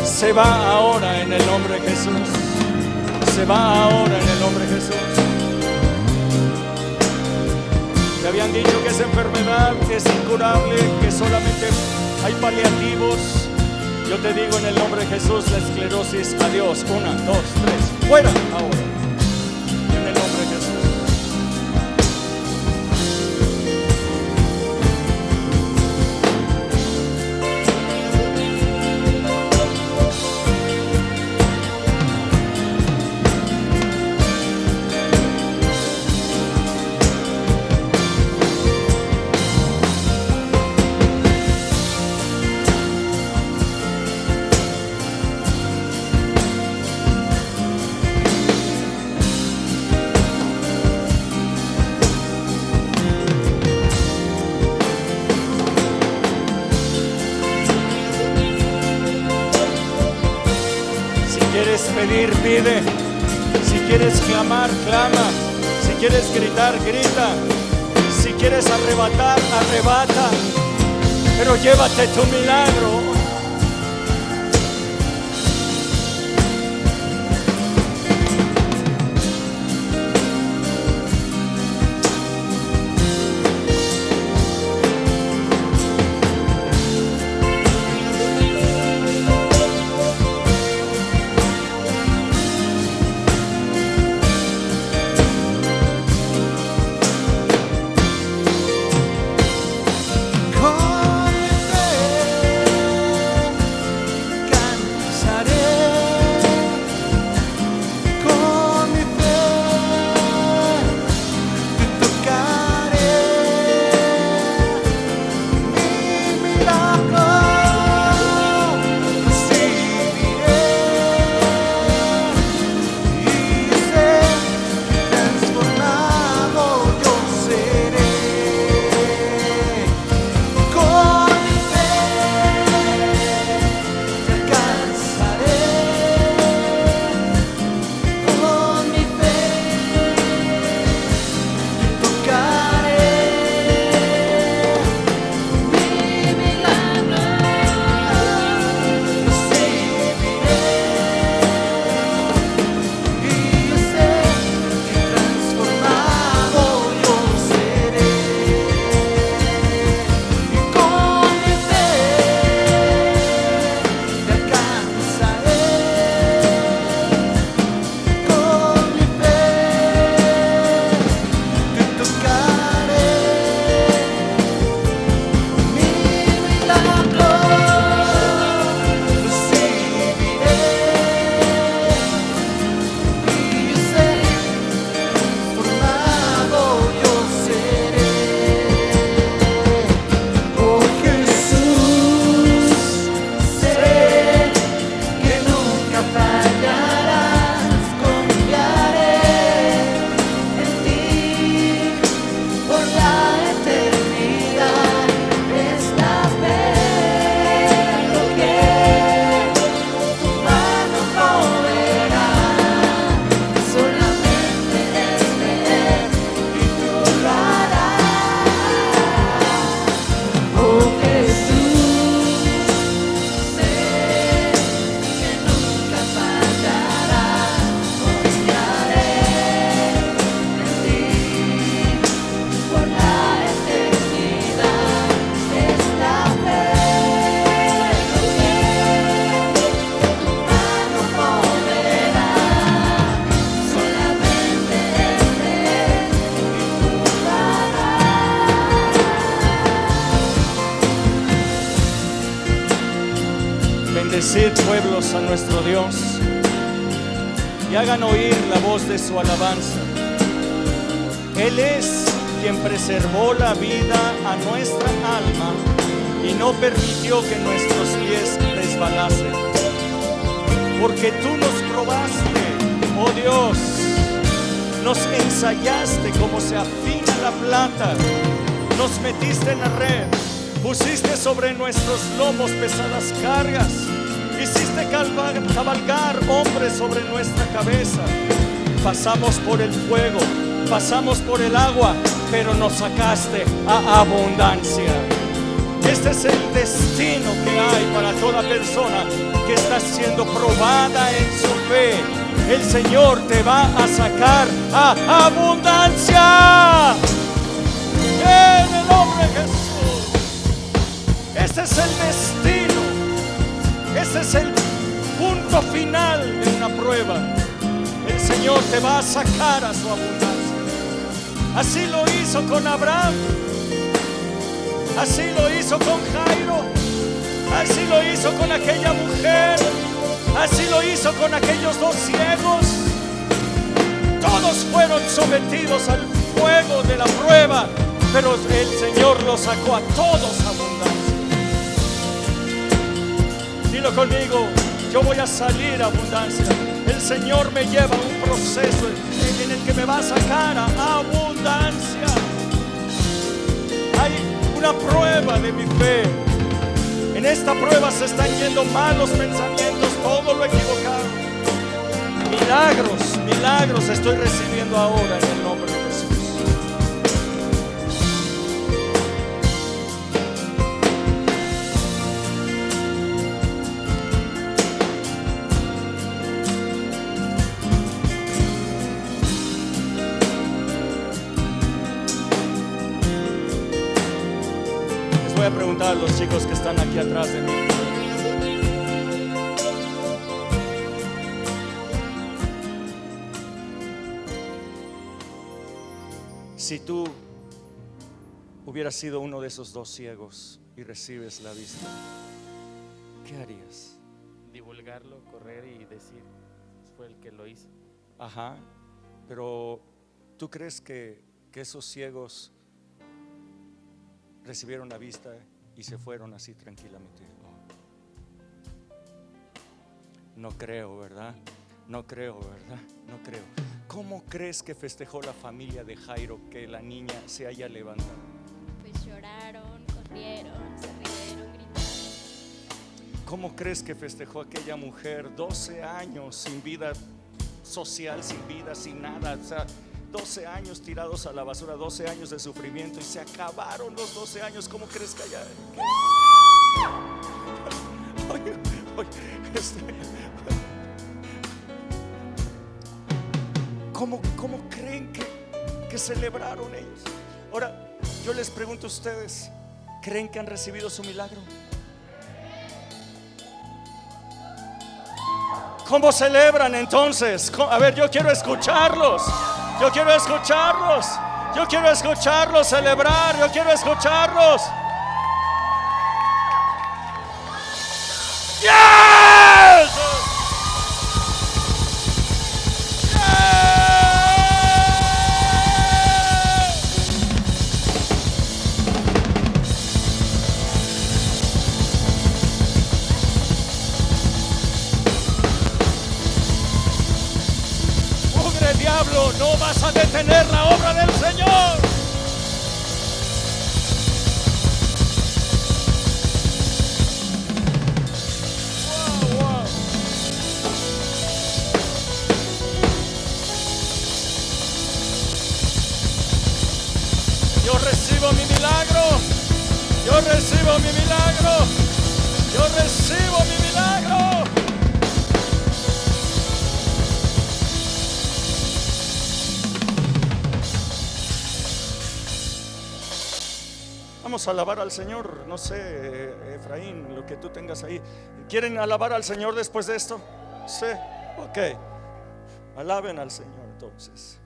Se va ahora en el nombre de Jesús. Se va ahora en el nombre de Jesús. Te habían dicho que esa enfermedad es incurable, que solamente hay paliativos. Yo te digo en el nombre de Jesús, la esclerosis, adiós. 1, 2, 3, fuera ahora. En el nombre de Jesús. Pedir, pide. Si quieres clamar, clama. Si quieres gritar, grita. Si quieres arrebatar, arrebata. Pero llévate tu milagro. Bendecid pueblos a nuestro Dios y hagan oír la voz de su alabanza. Él es quien preservó la vida a nuestra alma y no permitió que nuestros pies resbalasen. Porque tú nos probaste, oh Dios, nos ensayaste como se afina la plata, nos metiste en la red, pusiste sobre nuestros lomos pesadas cargas, hiciste cabalgar hombres sobre nuestra cabeza. Pasamos por el fuego, pasamos por el agua, pero nos sacaste a abundancia. Este es el destino que hay para toda persona que está siendo probada en su fe. El Señor te va a sacar a abundancia. En el nombre de Jesús. Este es el destino. Este es el punto final de una prueba. El Señor te va a sacar a su abundancia. Así lo hizo con Abraham. Así lo hizo con Jairo. Así lo hizo con aquella mujer. Así lo hizo con aquellos dos ciegos. Todos fueron sometidos al fuego de la prueba, pero el Señor los sacó a todos a abundancia. Dilo conmigo: yo voy a salir a abundancia. El Señor me lleva a un proceso en el que me va a sacar a abundancia. Hay una prueba de mi fe. En esta prueba se están yendo malos pensamientos, todo lo equivocado. Milagros estoy recibiendo ahora en el nombre de Jesús. Les voy a preguntar a los chicos que están aquí atrás de mí. Si tú hubieras sido uno de esos dos ciegos y recibes la vista, ¿qué harías? Divulgarlo, correr y decir, fue el que lo hizo. Ajá, pero ¿tú crees que esos ciegos recibieron la vista y se fueron así tranquilamente? No creo, ¿verdad? No creo, ¿verdad? No creo. ¿Cómo crees que festejó la familia de Jairo que la niña se haya levantado? Pues lloraron, corrieron, se rieron, gritaron. ¿Cómo crees que festejó aquella mujer 12 años sin vida social, sin vida, sin nada? O sea, 12 años tirados a la basura, 12 años de sufrimiento y se acabaron los 12 años. ¿Cómo crees que haya? Oye, ¿Cómo creen que celebraron ellos? Ahora, yo les pregunto a ustedes, ¿creen que han recibido su milagro? ¿Cómo celebran entonces? A ver, yo quiero escucharlos. Yo quiero escucharlos. Yo quiero escucharlos celebrar. Yo quiero escucharlos. ¡Yes! Diablo, no vas a detener la obra del Señor. Wow, wow. Yo recibo mi milagro. Yo recibo mi milagro. Yo recibo mi milagro. Vamos a alabar al Señor. No sé, Efraín, lo que tú tengas ahí. ¿Quieren alabar al Señor después de esto? Sí, ok. Alaben al Señor entonces.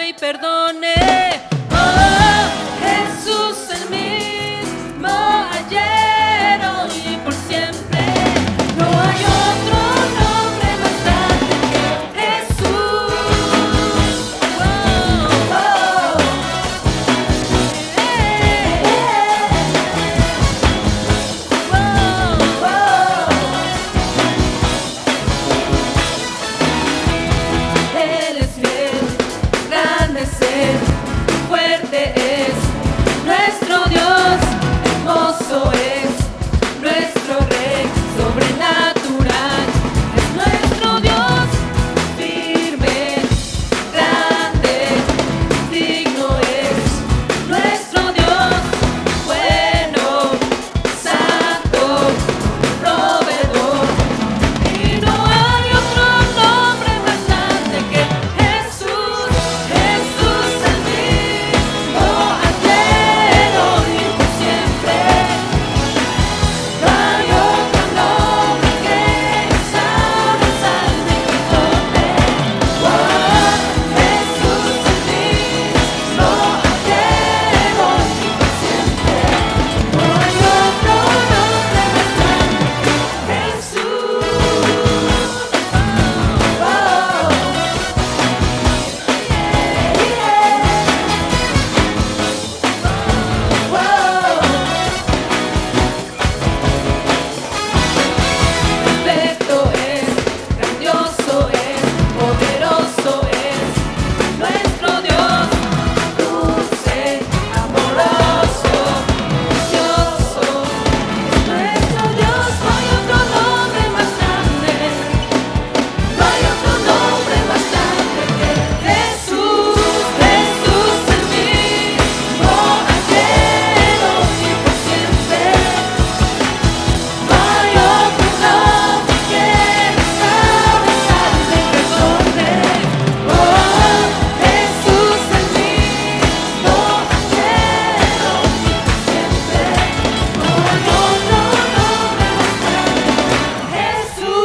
y perdone. Oh, Jesús el mismo ayer, hoy y por siempre. No hay otro nombre más grande que Jesús. Oh, oh. Él es fiel, grande es Él, fuerte es nuestro Dios, hermoso es nuestro Rey, sobrenatural es nuestro Dios, firme, grande, digno es nuestro Dios, bueno, santo, proveedor. Y no hay otro nombre más grande que Jesús, Jesús el mismo ayer, hoy y por siempre. No hay otro nombre que salve, salve y perdone. Oh, Jesús el mismo ayer, hoy y por siempre. No hay otro nombre más grande que Jesús. Perfecto es, grandioso es, poderoso es nuestro Dios, dulce, amoroso, precioso es nuestro Dios. No hay otro nombre más grande, no hay otro nombre más grande que Jesús, Jesús el mismo ayer, hoy y por siempre. No hay otro nombre que salve, salve y perdone. Oh, Jesús el mismo ayer, hoy y por siempre. No hay otro nombre más grande que Jesús.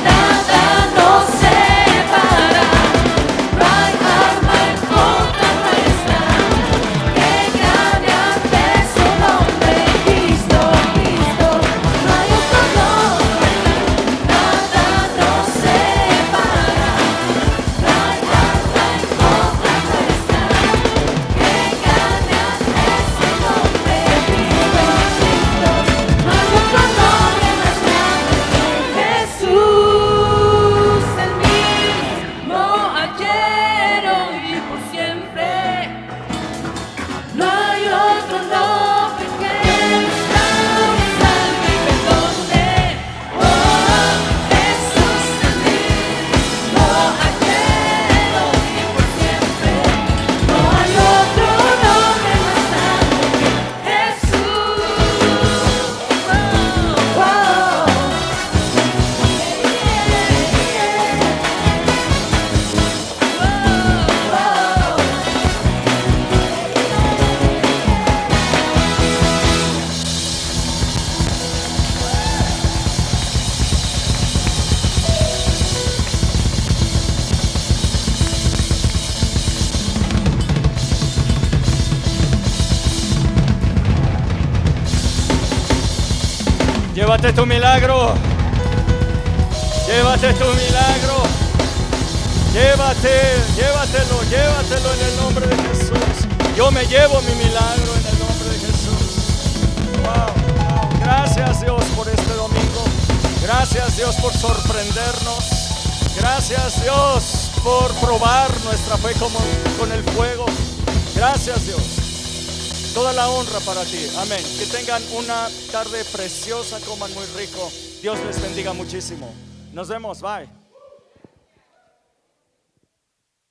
Nada nos separa, no hay arma en contra nuestra, que gane ante su nombre, Cristo, Cristo. No hay otro nombre, nada nos separa, no hay arma en contra nuestra, que gane ante su nombre, Cristo, Cristo. No hay otro nombre más grande que Jesús, el mismo ayer, hoy y por siempre. No hay otro nombre que salve, salve y perdone. Oh, Jesús el mismo ayer, hoy y por siempre. No hay otro nombre más grande que Jesús. Oh, oh. Llévate tu milagro. Llévate tu milagro. Llévatelo en el nombre de Jesús. Yo me llevo mi milagro en el nombre de Jesús. Wow. Gracias Dios por este domingo. Gracias Dios por sorprendernos. Gracias Dios por probar nuestra fe como con el fuego. Gracias Dios. Toda la honra para ti. Amén. Que tengan una tarde preciosa, coman muy rico. Dios les bendiga muchísimo. Nos vemos. Bye.